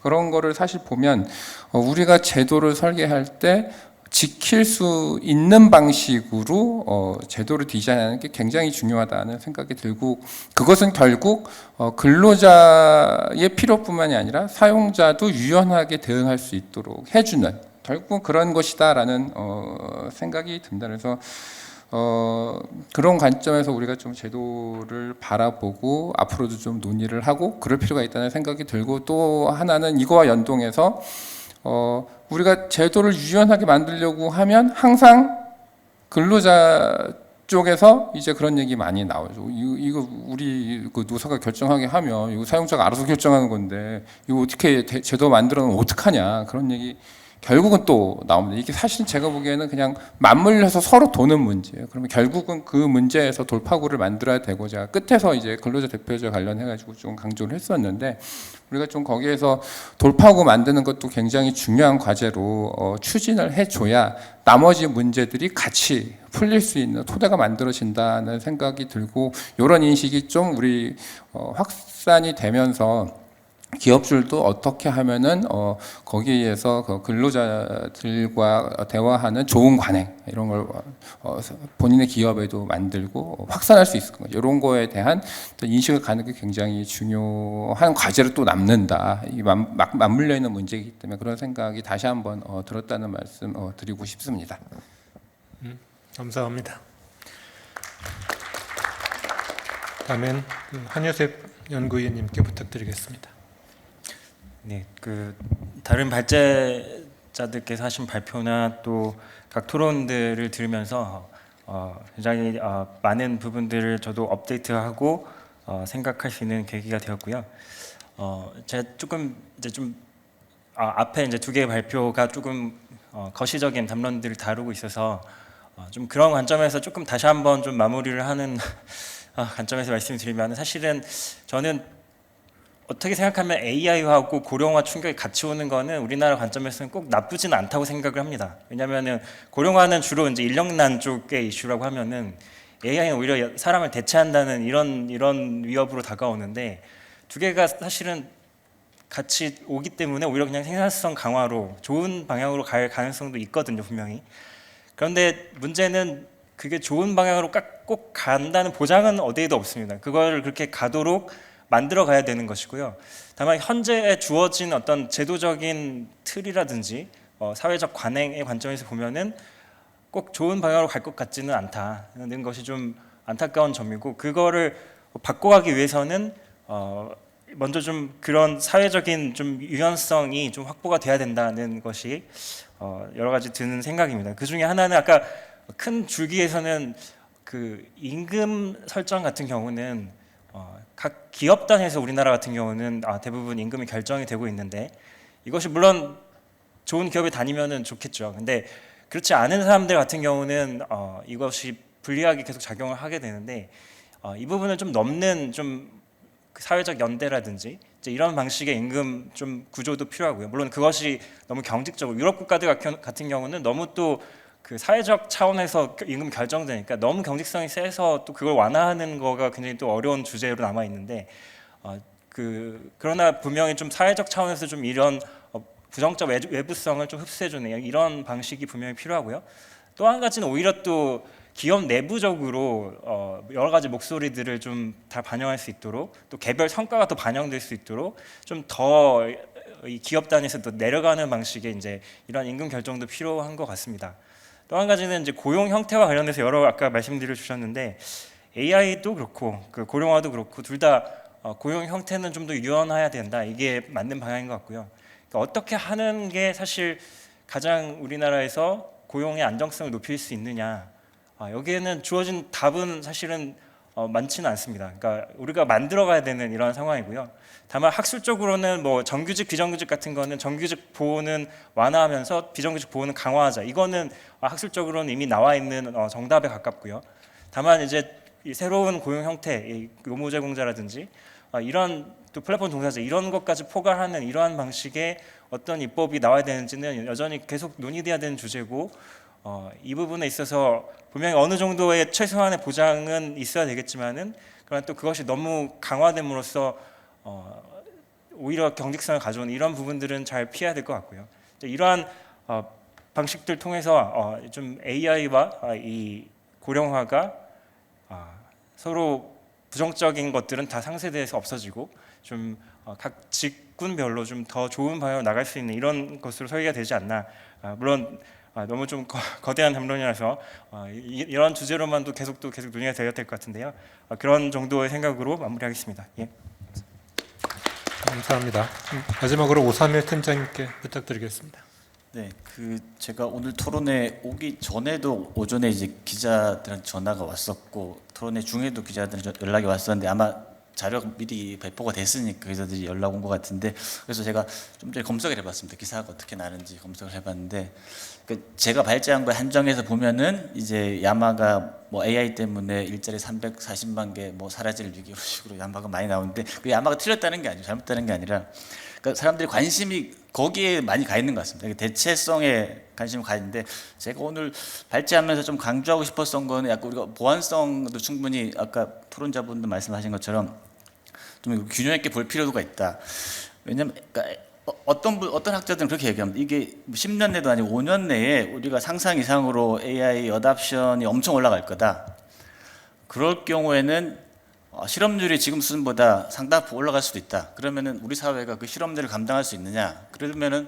그런 거를 사실 보면 우리가 제도를 설계할 때 지킬 수 있는 방식으로 제도를 디자인하는 게 굉장히 중요하다는 생각이 들고, 그것은 결국 근로자의 필요뿐만이 아니라 사용자도 유연하게 대응할 수 있도록 해주는 결국은 그런 것이다라는 생각이 듭니다. 그래서 그런 관점에서 우리가 좀 제도를 바라보고 앞으로도 좀 논의를 하고 그럴 필요가 있다는 생각이 들고, 또 하나는 이거와 연동해서 우리가 제도를 유연하게 만들려고 하면 항상 근로자 쪽에서 이제 그런 얘기 많이 나오죠. 이거 우리 그 노사가 결정하게 하면 이거 사용자가 알아서 결정하는 건데 이거 어떻게 제도 만들어 놓으면 어떡하냐 그런 얘기 결국은 또 나옵니다. 이게 사실 제가 보기에는 그냥 맞물려서 서로 도는 문제예요. 그러면 결국은 그 문제에서 돌파구를 만들어야 되고, 제가 끝에서 이제 근로자 대표제 관련해가지고 좀 강조를 했었는데, 우리가 좀 거기에서 돌파구 만드는 것도 굉장히 중요한 과제로 추진을 해줘야 나머지 문제들이 같이 풀릴 수 있는 토대가 만들어진다는 생각이 들고, 이런 인식이 좀 우리 확산이 되면서 기업들도 어떻게 하면은 거기에서 그 근로자들과 대화하는 좋은 관행 이런 걸 본인의 기업에도 만들고 확산할 수 있을 거예요. 이런 거에 대한 인식을 갖는 게 굉장히 중요한 과제로 또 남는다. 이 맞물려 있는 문제이기 때문에 그런 생각이 다시 한번 들었다는 말씀 드리고 싶습니다. 감사합니다. 다음엔 한효셉 연구위원님께 부탁드리겠습니다. 네, 그 다른 발제자들께서 하신 발표나 또 각 토론들을 들으면서 굉장히 많은 부분들을 저도 업데이트하고 생각할 수 있는 계기가 되었고요. 제가 조금 이제 좀 앞에 이제 두 개의 발표가 조금 거시적인 담론들을 다루고 있어서 좀 그런 관점에서 조금 다시 한번 좀 마무리를 하는 관점에서 말씀드리면, 사실은 저는 어떻게 생각하면 AI하고 고령화 충격이 같이 오는 거는 우리나라 관점에서는 꼭 나쁘지는 않다고 생각을 합니다. 왜냐하면은 고령화는 주로 이제 인력난 쪽의 이슈라고 하면은 AI는 오히려 사람을 대체한다는 이런 위협으로 다가오는데, 두 개가 사실은 같이 오기 때문에 오히려 그냥 생산성 강화로 좋은 방향으로 갈 가능성도 있거든요, 분명히. 그런데 문제는 그게 좋은 방향으로 꼭 간다는 보장은 어디에도 없습니다. 그걸 그렇게 가도록 만들어 가야 되는 것이고요. 다만 현재 주어진 어떤 제도적인 틀이라든지 사회적 관행의 관점에서 보면은 꼭 좋은 방향으로 갈 것 같지는 않다는 것이 좀 안타까운 점이고, 그거를 바꿔가기 위해서는 먼저 좀 그런 사회적인 좀 유연성이 좀 확보가 돼야 된다는 것이 여러 가지 드는 생각입니다. 그 중에 하나는 아까 큰 줄기에서는 그 임금 설정 같은 경우는 각 기업 단위에서 우리나라 같은 경우는 대부분 임금이 결정이 되고 있는데, 이것이 물론 좋은 기업에 다니면은 좋겠죠. 근데 그렇지 않은 사람들 같은 경우는 이것이 불리하게 계속 작용을 하게 되는데, 이 부분을 좀 넘는 좀 사회적 연대라든지 이제 이런 방식의 임금 좀 구조도 필요하고요. 물론 그것이 너무 경직적으로, 유럽 국가들 같은 경우는 너무 또 그 사회적 차원에서 임금 결정되니까 너무 경직성이 세서 또 그걸 완화하는 거가 굉장히 또 어려운 주제로 남아 있는데, 그러나 분명히 좀 사회적 차원에서 좀 이런 부정적 외부성을 좀 흡수해주는 이런 방식이 분명히 필요하고요. 또 한 가지는 오히려 또 기업 내부적으로 여러 가지 목소리들을 좀 다 반영할 수 있도록 또 개별 성과가 또 반영될 수 있도록 좀 더 이 기업 단위에서 또 내려가는 방식의 이제 이런 임금 결정도 필요한 것 같습니다. 또 한 가지는 이제 고용 형태와 관련해서 여러 아까 말씀드려 주셨는데 AI도 그렇고 그 고령화도 그렇고 둘 다 고용 형태는 좀 더 유연해야 된다. 이게 맞는 방향인 것 같고요. 그러니까 어떻게 하는 게 사실 가장 우리나라에서 고용의 안정성을 높일 수 있느냐. 여기에는 주어진 답은 사실은 많지는 않습니다. 그러니까 우리가 만들어가야 되는 이런 상황이고요. 다만 학술적으로는 뭐 정규직, 비정규직 같은 거는 정규직 보호는 완화하면서 비정규직 보호는 강화하자. 이거는 학술적으로는 이미 나와 있는 정답에 가깝고요. 다만 이제 이 새로운 고용 형태, 이 노무제공자라든지 이런 또 플랫폼 종사자 이런 것까지 포괄하는 이러한 방식의 어떤 입법이 나와야 되는지는 여전히 계속 논의돼야 되는 주제고 이 부분에 있어서 분명히 어느 정도의 최소한의 보장은 있어야 되겠지만은 그러나 또 그것이 너무 강화됨으로써 오히려 경직성을 가져오는 이런 부분들은 잘 피해야 될 것 같고요. 이러한 방식들 통해서 좀 AI와 이 고령화가 서로 부정적인 것들은 다 상쇄돼서 없어지고 좀 각 직군별로 좀 더 좋은 방향으로 나갈 수 있는 이런 것으로 설계가 되지 않나. 물론 너무 좀 거대한 담론이라서 이런 주제로만도 계속 논의가 되어야 될 것 같은데요. 그런 정도의 생각으로 마무리하겠습니다. 예. 감사합니다. 마지막으로 오삼일 팀장님께 부탁드리겠습니다. 네, 제가 오늘 토론회 오기 전에도 오전에 이제 기자들한테 전화가 왔었고 토론회 중에도 기자들한테 연락이 왔었는데 아마 자료가 미리 배포가 됐으니까 기자들이 연락 온 것 같은데 그래서 제가 좀 전에 검색을 해봤습니다. 기사가 어떻게 나는지 검색을 해봤는데 제가 발제한 거에 한정해서 보면은 이제 야마가 뭐 AI 때문에 일자리 340만 개 뭐 사라질 위기 이런 식으로 야마가 많이 나오는데 그 야마가 틀렸다는 게 아니고 잘못다는 게 아니라 그러니까 사람들이 관심이 거기에 많이 가 있는 것 같습니다. 대체성에 관심이 가 있는데 제가 오늘 발제하면서 좀 강조하고 싶었던 거는 약간 우리가 보완성도 충분히 아까 토론자분도 말씀하신 것처럼 좀 균형 있게 볼 필요가 있다. 왜냐하면 그러니까 어떤 학자들은 그렇게 얘기합니다. 이게 10년 내도 아니고 5년 내에 우리가 상상 이상으로 AI 어답션이 엄청 올라갈 거다. 그럴 경우에는 실업률이 지금 수준보다 상당히 올라갈 수도 있다. 그러면은 우리 사회가 그 실업률을 감당할 수 있느냐? 그러면은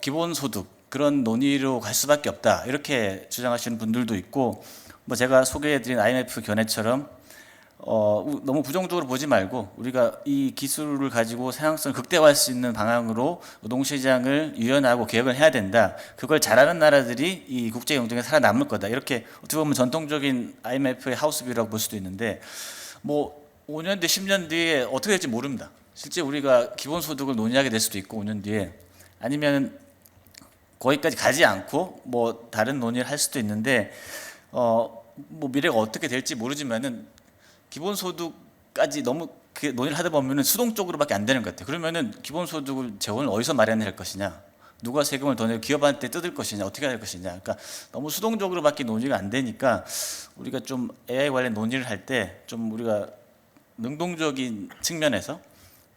기본소득 그런 논의로 갈 수밖에 없다. 이렇게 주장하시는 분들도 있고, 뭐 제가 소개해드린 IMF 견해처럼 너무 부정적으로 보지 말고 우리가 이 기술을 가지고 사용성을 극대화할 수 있는 방향으로 노동시장을 유연하고 개혁을 해야 된다. 그걸 잘하는 나라들이 이 국제 경쟁에 살아남을 거다. 이렇게 어떻게 보면 전통적인 IMF의 하우스뷰라고 볼 수도 있는데 뭐 5년 뒤, 10년 뒤에 어떻게 될지 모릅니다. 실제 우리가 기본소득을 논의하게 될 수도 있고 5년 뒤에 아니면 거기까지 가지 않고 뭐 다른 논의를 할 수도 있는데 뭐 미래가 어떻게 될지 모르지만은 기본소득까지 너무 논의를 하다 보면은 수동적으로밖에 안 되는 것 같아요. 그러면은 기본소득을 재원을 어디서 마련할 것이냐, 누가 세금을 더 내고 기업한테 뜯을 것이냐, 어떻게 할 것이냐. 그러니까 너무 수동적으로밖에 논의가 안 되니까 우리가 좀 AI 관련 논의를 할 때 좀 우리가 능동적인 측면에서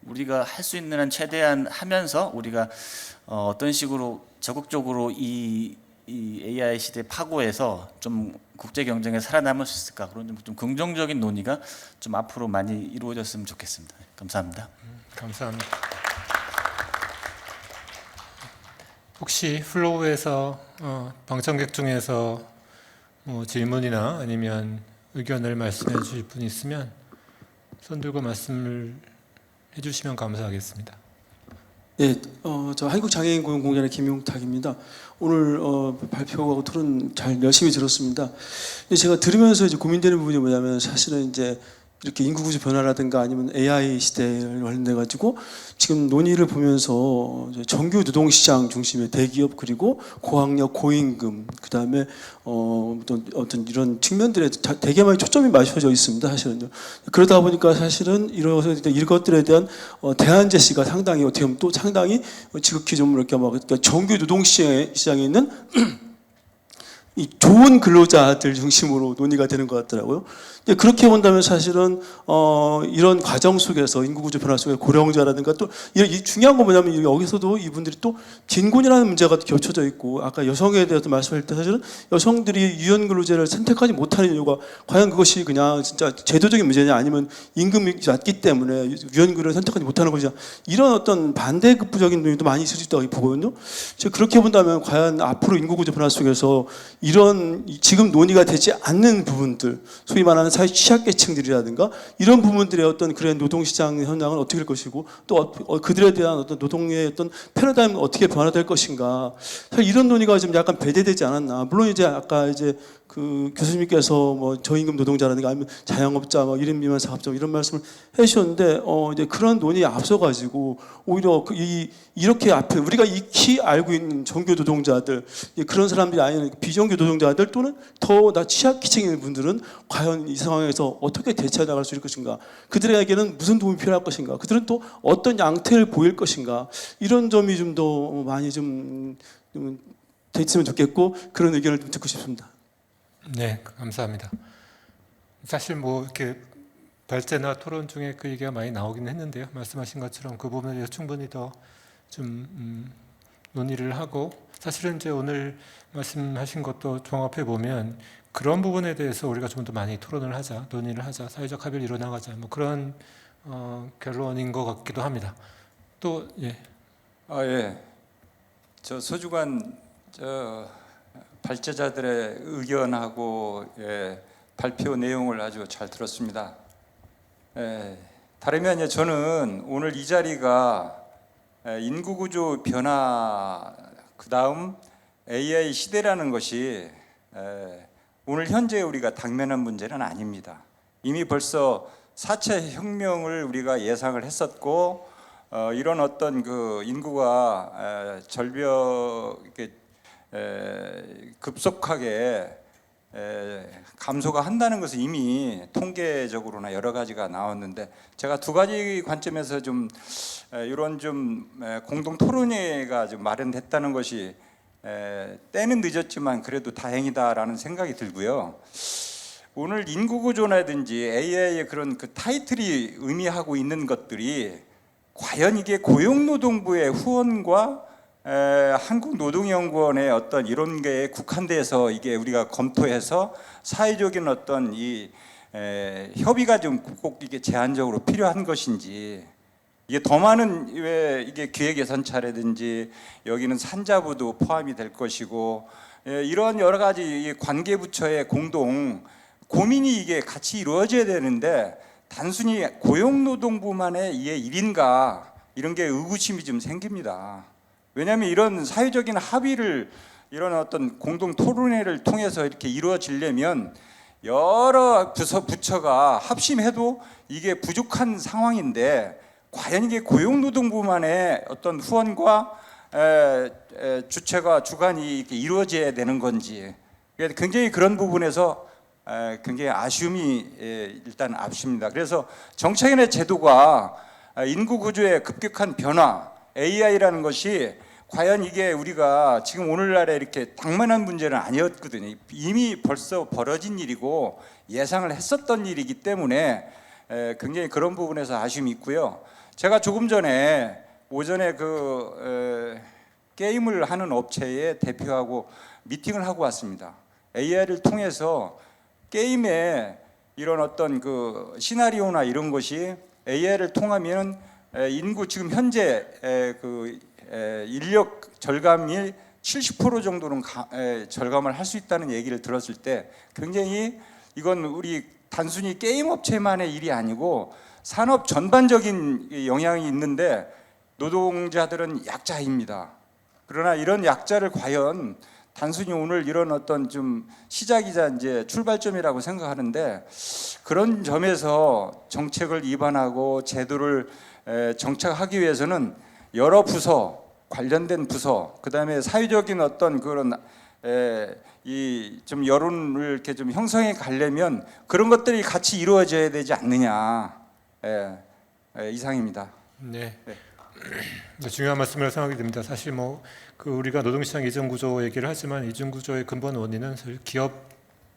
우리가 할 수 있는 한 최대한 하면서 우리가 어떤 식으로 적극적으로 이 AI 시대 파고에서 좀 국제 경쟁에 살아남을 수 있을까 그런 좀 긍정적인 논의가 좀 앞으로 많이 이루어졌으면 좋겠습니다. 감사합니다. 감사합니다. 혹시 플로우에서 방청객 중에서 뭐 질문이나 아니면 의견을 말씀해 주실 분 있으면 손 들고 말씀을 해주시면 감사하겠습니다. 네, 저 한국장애인고용공단의 김용탁입니다. 오늘 발표하고 토론 잘 열심히 들었습니다. 근데 제가 들으면서 이제 고민되는 부분이 뭐냐면 사실은 이제 이렇게 인구구조 변화라든가 아니면 AI 시대를 관련돼 가지고 지금 논의를 보면서 정규 노동시장 중심의 대기업 그리고 고학력 고임금 그다음에 어떤 이런 측면들에 되게 많이 초점이 맞춰져 있습니다. 사실은요. 그러다 보니까 사실은 이런 것들에 대한 대안 제시가 상당히 어떻게 보면 또 상당히 지극히 좀 이렇게 막 그러니까 정규 노동시장에 있는 이 좋은 근로자들 중심으로 논의가 되는 것 같더라고요. 근데 그렇게 본다면 사실은 이런 과정 속에서 인구구조 변화 속에 고령자라든가 또 이 중요한 건 뭐냐면 여기서도 이분들이 또 빈곤이라는 문제가 겹쳐져 있고 아까 여성에 대해서 말씀할 때 사실은 여성들이 유연근로제를 선택하지 못하는 이유가 과연 그것이 그냥 진짜 제도적인 문제냐 아니면 임금이 낮기 때문에 유연근로를 선택하지 못하는 것이냐 이런 어떤 반대급부적인 논의도 많이 있을 수 있다고 보거든요. 제가 그렇게 본다면 과연 앞으로 인구구조 변화 속에서 이런 지금 논의가 되지 않는 부분들 소위 말하는 사회 취약계층들이라든가 이런 부분들의 어떤 그런 노동시장 현황은 어떻게 될 것이고 또 그들에 대한 어떤 노동의 어떤 패러다임은 어떻게 변화될 것인가 사실 이런 논의가 좀 약간 배제되지 않았나. 물론 이제 아까 이제 그 교수님께서 뭐 저임금 노동자라든가 아니면 자영업자 뭐 1인 미만 사업자 이런 말씀을 해주셨는데 이제 그런 논의에 앞서가지고 오히려 이렇게 앞에 우리가 익히 알고 있는 정규 노동자들 그런 사람들이 아닌 비정규 노동자들 또는 더 나 취약계층인 분들은 과연 이 상황에서 어떻게 대처해 나갈 수 있을 것인가 그들에게는 무슨 도움이 필요할 것인가 그들은 또 어떤 양태를 보일 것인가 이런 점이 좀 더 많이 좀 됐으면 좋겠고 그런 의견을 좀 듣고 싶습니다. 네, 감사합니다. 사실 뭐 이렇게 발제나 토론 중에 그 얘기가 많이 나오긴 했는데요. 말씀하신 것처럼 그 부분에 대해서 충분히 더 좀 논의를 하고 사실은 이제 오늘 말씀하신 것도 종합해 보면 그런 부분에 대해서 우리가 좀 더 많이 토론을 하자, 논의를 하자, 사회적 합의를 이뤄나가자 뭐 그런 결론인 것 같기도 합니다. 또 예. 예. 저 서주관 발제자들의 의견하고 발표 내용을 아주 잘 들었습니다. 다름이 아니라 저는 오늘 이 자리가 인구구조 변화 그 다음 AI 시대라는 것이 오늘 현재 우리가 당면한 문제는 아닙니다. 이미 벌써 4차 혁명을 우리가 예상을 했었고 이런 어떤 그 인구가 절벽 급속하게 감소가 한다는 것은 이미 통계적으로나 여러 가지가 나왔는데 제가 두 가지 관점에서 좀 이런 좀 공동 토론회가 좀 마련됐다는 것이 때는 늦었지만 그래도 다행이다라는 생각이 들고요. 오늘 인구구조라든지 AI의 그런 그 타이틀이 의미하고 있는 것들이 과연 이게 고용노동부의 후원과 한국노동연구원의 어떤 이런 게 국한돼서 이게 우리가 검토해서 사회적인 어떤 이 협의가 좀 꼭 이게 제한적으로 필요한 것인지 이게 더 많은 왜 이게 기획예산차라든지 여기는 산자부도 포함이 될 것이고 이런 여러 가지 관계부처의 공동 고민이 이게 같이 이루어져야 되는데 단순히 고용노동부만의 이게 일인가 이런 게 의구심이 좀 생깁니다. 왜냐하면 이런 사회적인 합의를 이런 어떤 공동 토론회를 통해서 이렇게 이루어지려면 여러 부처가 합심해도 이게 부족한 상황인데 과연 이게 고용노동부만의 어떤 후원과 주체가 주관이 이렇게 이루어져야 되는 건지 굉장히 그런 부분에서 굉장히 아쉬움이 일단 앞섭니다. 그래서 정책인의 제도가 인구 구조의 급격한 변화, AI라는 것이 과연 이게 우리가 지금 오늘날에 이렇게 당면한 문제는 아니었거든요. 이미 벌써 벌어진 일이고 예상을 했었던 일이기 때문에 굉장히 그런 부분에서 아쉬움이 있고요. 제가 조금 전에 오전에 게임을 하는 업체의 대표하고 미팅을 하고 왔습니다. AI를 통해서 게임에 이런 어떤 그 시나리오나 이런 것이 AI를 통하면 인구 지금 현재 인력 절감이 70% 정도는 절감을 할 수 있다는 얘기를 들었을 때 굉장히 이건 우리 단순히 게임 업체만의 일이 아니고 산업 전반적인 영향이 있는데 노동자들은 약자입니다. 그러나 이런 약자를 과연 단순히 오늘 이런 어떤 좀 시작이자 이제 출발점이라고 생각하는데 그런 점에서 정책을 입안하고 제도를 정착하기 위해서는 여러 부서, 관련된 부서, 그다음에 사회적인 어떤 그런 이 좀 여론을 이렇게 좀 형성해 가려면 그런 것들이 같이 이루어져야 되지 않느냐. 이상입니다. 네. 중요한 말씀을 생각이 듭니다. 사실 그 우리가 노동시장 이중 구조 얘기를 하지만 이중 구조의 근본 원인은 사실 기업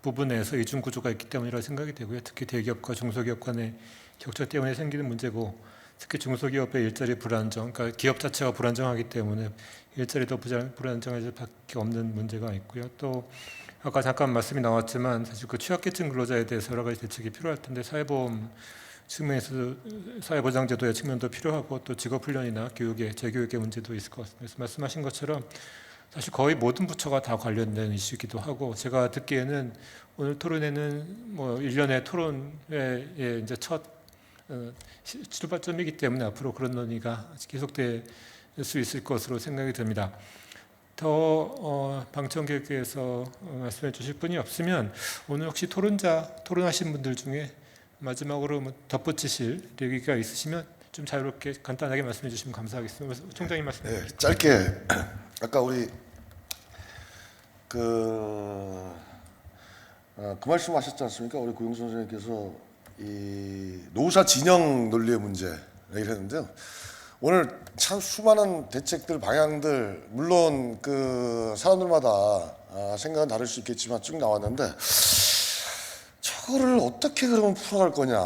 부분에서 이중 구조가 있기 때문이라고 생각이 되고요. 특히 대기업과 중소기업 간의 격차 때문에 생기는 문제고, 특히 중소기업의 일자리 불안정, 그러니까 기업 자체가 불안정하기 때문에 일자리도 불안정할 수밖에 없는 문제가 있고요. 또 아까 잠깐 말씀이 나왔지만 사실 그 취약계층 근로자에 대해서 여러 가지 대책이 필요할 텐데, 사회보험 측면에서 사회보장제도의 측면도 필요하고, 또 직업훈련이나 교육의 재교육의 문제도 있을 것 같습니다. 그래서 말씀하신 것처럼 사실 거의 모든 부처가 다 관련된 이슈이기도 하고, 제가 듣기에는 오늘 토론회는 1년의 토론회의 이제 첫 출발점이기 때문에 앞으로 그런 논의가 계속될 수 있을 것으로 생각이 듭니다. 더 방청객께서 말씀해 주실 분이 없으면 오늘 혹시 토론하신 분들 중에 마지막으로 덧붙이실 얘기가 있으시면 좀 자유롭게 간단하게 말씀해 주시면 감사하겠습니다. 총장님 말씀해 주시죠. 짧게 아까 우리 그 말씀하셨지 않습니까? 우리 고용 선생님께서 이 노사 진영 논리의 문제 얘기를 했는데요. 오늘 참 수많은 대책들, 방향들, 물론 그 사람들마다 생각은 다를 수 있겠지만 쭉 나왔는데, 저거를 어떻게 그러면 풀어갈 거냐.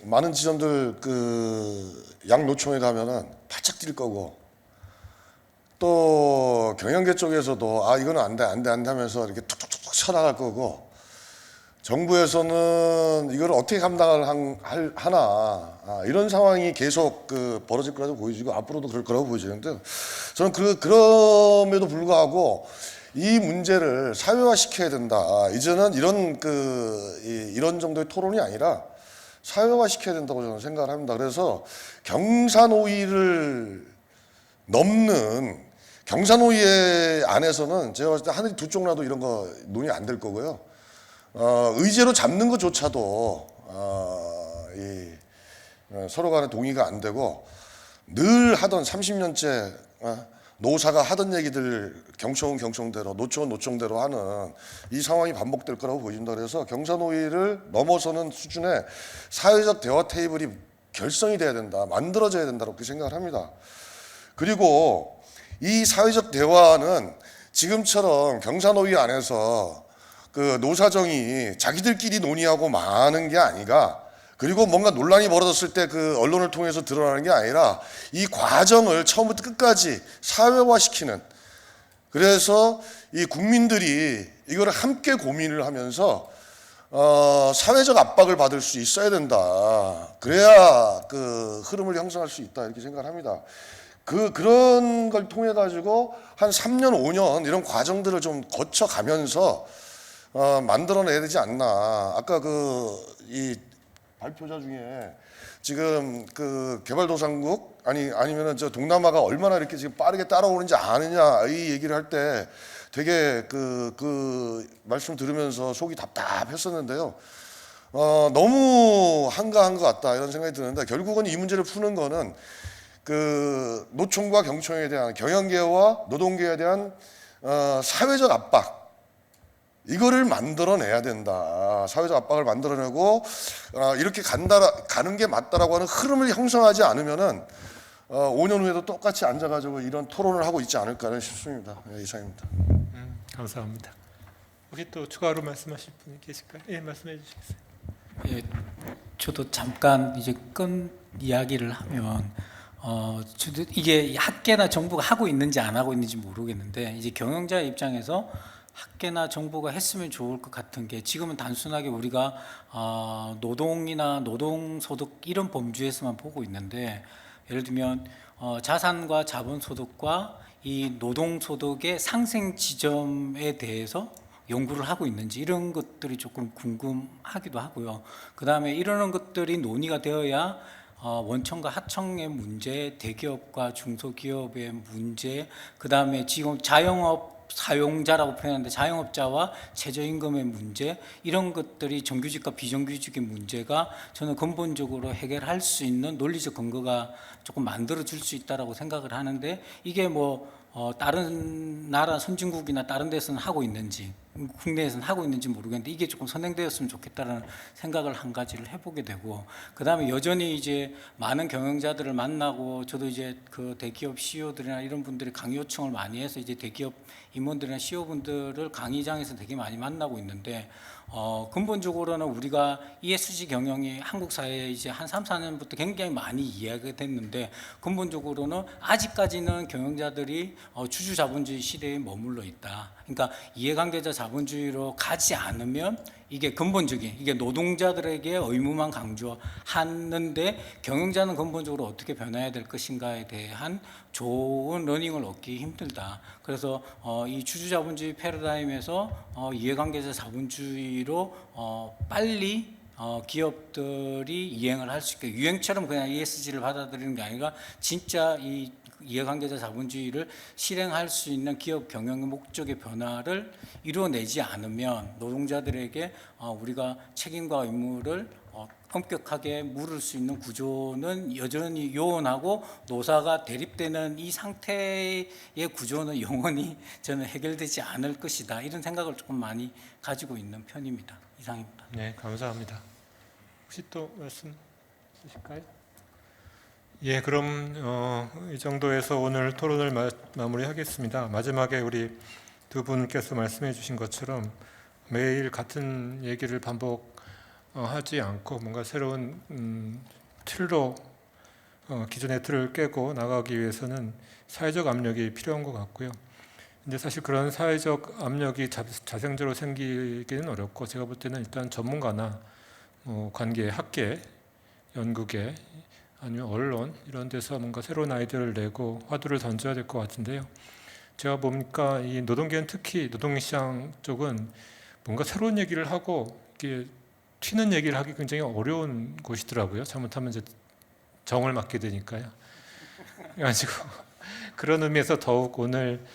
많은 지점들 그 양노총에 가면은 바짝 뛸 거고, 또 경영계 쪽에서도 이거는 안 돼 하면서 이렇게 툭툭툭 쳐나갈 거고, 정부에서는 이걸 어떻게 감당을 하나, 이런 상황이 계속 벌어질 거라고 보여지고 앞으로도 그럴 거라고 보여지는데, 저는 그럼에도 불구하고 이 문제를 사회화 시켜야 된다. 이제는 이런 정도의 토론이 아니라 사회화 시켜야 된다고 저는 생각을 합니다. 그래서 경사노위를 넘는, 경사노위 안에서는 제가 봤을 때 하늘이 두 쪽 나도 이런 거 논의 안 될 거고요. 의제로 잡는 것조차도 서로 간에 동의가 안 되고, 늘 하던 30년째 노사가 하던 얘기들 경총은 경총대로, 노총은 노총대로 하는 이 상황이 반복될 거라고 보여진다. 그래서 경사노위를 넘어서는 수준의 사회적 대화 테이블이 결성이 돼야 된다, 만들어져야 된다고 그렇게 생각을 합니다. 그리고 이 사회적 대화는 지금처럼 경사노위 안에서 그 노사정이 자기들끼리 논의하고 많은 게 아니라, 그리고 뭔가 논란이 벌어졌을 때 그 언론을 통해서 드러나는 게 아니라 이 과정을 처음부터 끝까지 사회화시키는, 그래서 이 국민들이 이거를 함께 고민을 하면서 사회적 압박을 받을 수 있어야 된다. 그래야 그 흐름을 형성할 수 있다, 이렇게 생각을 합니다. 그런 걸 통해 가지고 한 3년, 5년 이런 과정들을 좀 거쳐가면서 만들어내야 되지 않나. 아까 이 발표자 중에 지금 그 개발도상국 아니면은 저 동남아가 얼마나 이렇게 지금 빠르게 따라오는지 아느냐, 이 얘기를 할 때 되게 그 말씀 들으면서 속이 답답했었는데요. 너무 한가한 것 같다, 이런 생각이 드는데, 결국은 이 문제를 푸는 거는 그 노총과 경총에 대한, 경영계와 노동계에 대한 사회적 압박, 이거를 만들어내야 된다. 사회적 압박을 만들어내고 이렇게 가는 게 맞다라고 하는 흐름을 형성하지 않으면은 5년 후에도 똑같이 앉아가지고 이런 토론을 하고 있지 않을까 싶습니다. 이상입니다. 감사합니다. 혹시 또 추가로 말씀하실 분이 계실까요? 예, 말씀해 주시겠어요? 예, 저도 잠깐 이제 이야기를 하면 저도 이게 학계나 정부가 하고 있는지 안 하고 있는지 모르겠는데, 이제 경영자 입장에서 학계나 정부가 했으면 좋을 것 같은 게, 지금은 단순하게 우리가 노동이나 노동소득 이런 범주에서만 보고 있는데, 예를 들면 자산과 자본소득과 이 노동소득의 상생 지점에 대해서 연구를 하고 있는지, 이런 것들이 조금 궁금하기도 하고요. 그 다음에 이런 것들이 논의가 되어야 원청과 하청의 문제, 대기업과 중소기업의 문제, 그 다음에 지금 자영업 사용자라고 표현하는데 자영업자와 최저임금의 문제, 이런 것들이 정규직과 비정규직의 문제가 저는 근본적으로 해결할 수 있는 논리적 근거가 조금 만들어 줄 수 있다라고 생각을 하는데, 이게 다른 나라 선진국이나 다른 데서는 하고 있는지, 국내에서는 하고 있는지 모르겠는데 이게 조금 선행되었으면 좋겠다라는 생각을 한 가지를 해보게 되고, 그다음에 여전히 이제 많은 경영자들을 만나고, 저도 이제 그 대기업 CEO들이나 이런 분들이 강의 요청을 많이 해서 이제 대기업 임원들이나 CEO분들을 강의장에서 되게 많이 만나고 있는데, 근본적으로는 우리가 ESG 경영이 한국 사회에 이제 한 3, 4년부터 굉장히 많이 이해가 됐는데, 근본적으로는 아직까지는 경영자들이 주주 자본주의 시대에 머물러 있다. 그러니까 이해관계자 자본주의로 가지 않으면 이게 근본적인, 이게 노동자들에게 의무만 강조하는데 경영자는 근본적으로 어떻게 변화해야 될 것인가에 대한 좋은 러닝을 얻기 힘들다. 그래서 이 주주자본주의 패러다임에서 이해관계자 자본주의로 빨리 기업들이 이행을 할 수 있게, 유행처럼 그냥 ESG를 받아들이는 게 아니라 진짜 이 이해관계자 자본주의를 실행할 수 있는 기업 경영의 목적의 변화를 이루어내지 않으면 노동자들에게 우리가 책임과 의무를 엄격하게 물을 수 있는 구조는 여전히 요원하고, 노사가 대립되는 이 상태의 구조는 영원히 저는 해결되지 않을 것이다. 이런 생각을 조금 많이 가지고 있는 편입니다. 이상입니다. 네, 감사합니다. 혹시 또 말씀 있으실까요? 예, 그럼 이 정도에서 오늘 토론을 마무리하겠습니다. 마지막에 우리 두 분께서 말씀해 주신 것처럼 매일 같은 얘기를 반복하지 않고 뭔가 새로운 틀로 기존의 틀을 깨고 나가기 위해서는 사회적 압력이 필요한 것 같고요. 근데 사실 그런 사회적 압력이 자생적으로 생기기는 어렵고, 제가 볼 때는 일단 전문가나 관계, 학계, 연구계, 아니면 언론 이런 데서 뭔가 새로운 아이디어를 내고 화두를 던져야 될 것 같은데요. 제가 보니까 이 노동계는 특히 노동시장 쪽은 뭔가 새로운 얘기를 하고 이게 튀는 얘기를 하기 굉장히 어려운 곳이더라고요. 잘못하면 이제 정을 맞게 되니까요. 그래가지고 그런 의미에서 더욱 오늘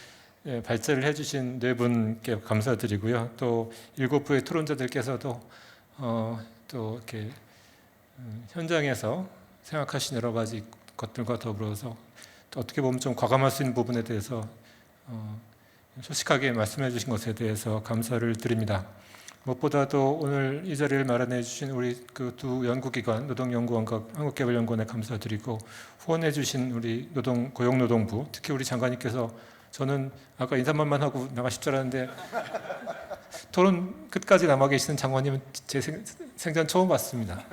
발제를 해주신 네 분께 감사드리고요. 또 7부의 토론자들께서도 또 이렇게 현장에서 생각하신 여러 가지 것들과 더불어서 또 어떻게 보면 좀 과감할 수 있는 부분에 대해서 솔직하게 말씀해 주신 것에 대해서 감사를 드립니다. 무엇보다도 오늘 이 자리를 마련해 주신 우리 그 두 연구기관, 노동연구원과 한국개발연구원에 감사드리고, 후원해 주신 우리 고용노동부, 특히 우리 장관님께서, 저는 아까 인사말만 하고 나가실 줄 알았는데 토론 끝까지 남아 계시는 장관님은 제 생전 처음 봤습니다.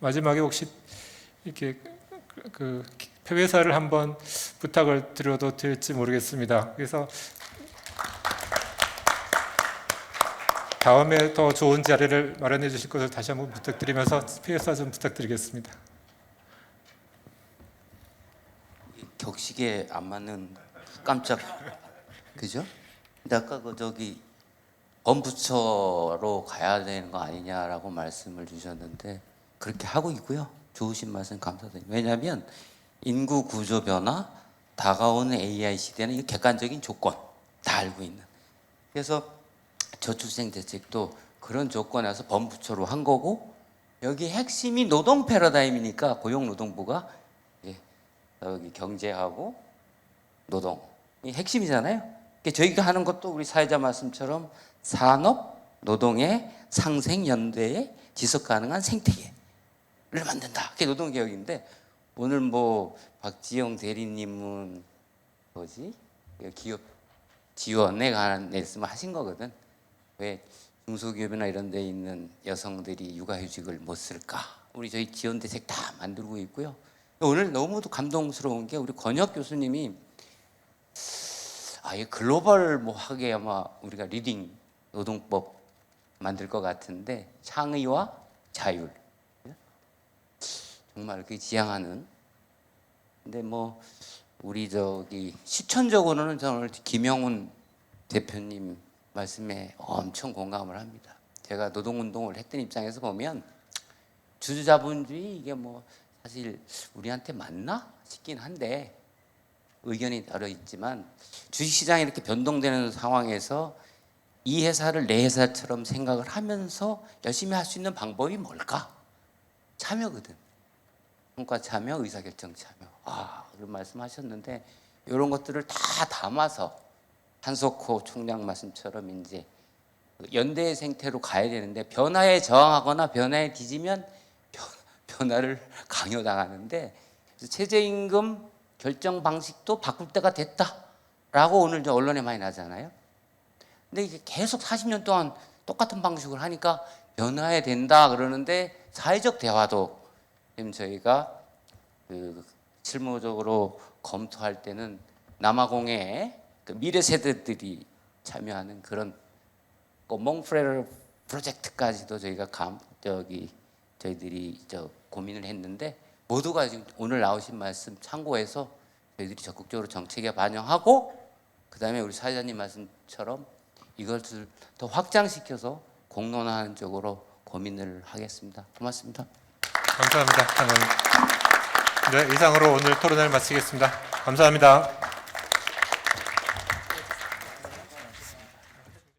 마지막에 혹시 이렇게 그 폐회사를 한번 부탁을 드려도 될지 모르겠습니다. 그래서 다음에 더 좋은 자리를 마련해 주실 것을 다시 한번 부탁드리면서 폐회사 좀 부탁드리겠습니다. 격식에 안 맞는 깜짝, 그죠? 근데 아까 범부처로 가야 되는 거 아니냐라고 말씀을 주셨는데, 그렇게 하고 있고요. 좋으신 말씀 감사드립니다. 왜냐하면 인구 구조 변화, 다가오는 AI 시대는 이 객관적인 조건 다 알고 있는. 그래서 저출생 대책도 그런 조건에서 범부처로 한 거고, 여기 핵심이 노동 패러다임이니까 고용노동부가 여기 경제하고 노동 이 핵심이잖아요. 그러니까 저희가 하는 것도 우리 사회자 말씀처럼 산업 노동의 상생 연대의 지속 가능한 생태계 를 만든다. 그게 노동개혁인데, 오늘 박지영 대리님은 기업 지원에 관한 말씀을 하신 거거든. 왜 중소기업이나 이런 데 있는 여성들이 육아휴직을 못 쓸까? 저희 지원 대책 다 만들고 있고요. 오늘 너무도 감동스러운 게 우리 권혁 교수님이 아예 글로벌 하게 아마 우리가 리딩 노동법 만들 것 같은데, 창의와 자율. 정말 그 지향하는. 근데 우리 실천적으로는 저는 오늘 김영훈 대표님 말씀에 엄청 공감을 합니다. 제가 노동운동을 했던 입장에서 보면 주주자본주의 이게 사실 우리한테 맞나 싶긴 한데, 의견이 다르 있지만 주식시장이 이렇게 변동되는 상황에서 이 회사를 내 회사처럼 생각을 하면서 열심히 할 수 있는 방법이 뭘까? 참여거든. 성과 참여, 의사결정 참여. 그런 말씀하셨는데, 이런 것들을 다 담아서 한석호 총장 말씀처럼 이제 연대의 생태로 가야 되는데 변화에 저항하거나 변화에 뒤지면 변화를 강요당하는데 최저임금 결정 방식도 바꿀 때가 됐다라고 오늘 저 언론에 많이 나잖아요. 근데 이게 계속 40년 동안 똑같은 방식으로 하니까 변화해야 된다 그러는데 사회적 대화도 지금 저희가 그 실무적으로 검토할 때는 남아공의 그 미래 세대들이 참여하는 그런 몽프레르 프로젝트까지도 저희가 저희들이 고민을 했는데 모두가 지금 오늘 나오신 말씀 참고해서 저희들이 적극적으로 정책에 반영하고 그다음에 우리 사회자님 말씀처럼 이것을 더 확장시켜서 공론화하는 쪽으로 고민을 하겠습니다. 고맙습니다. 감사합니다. 장관님. 네, 이상으로 오늘 토론을 마치겠습니다. 감사합니다.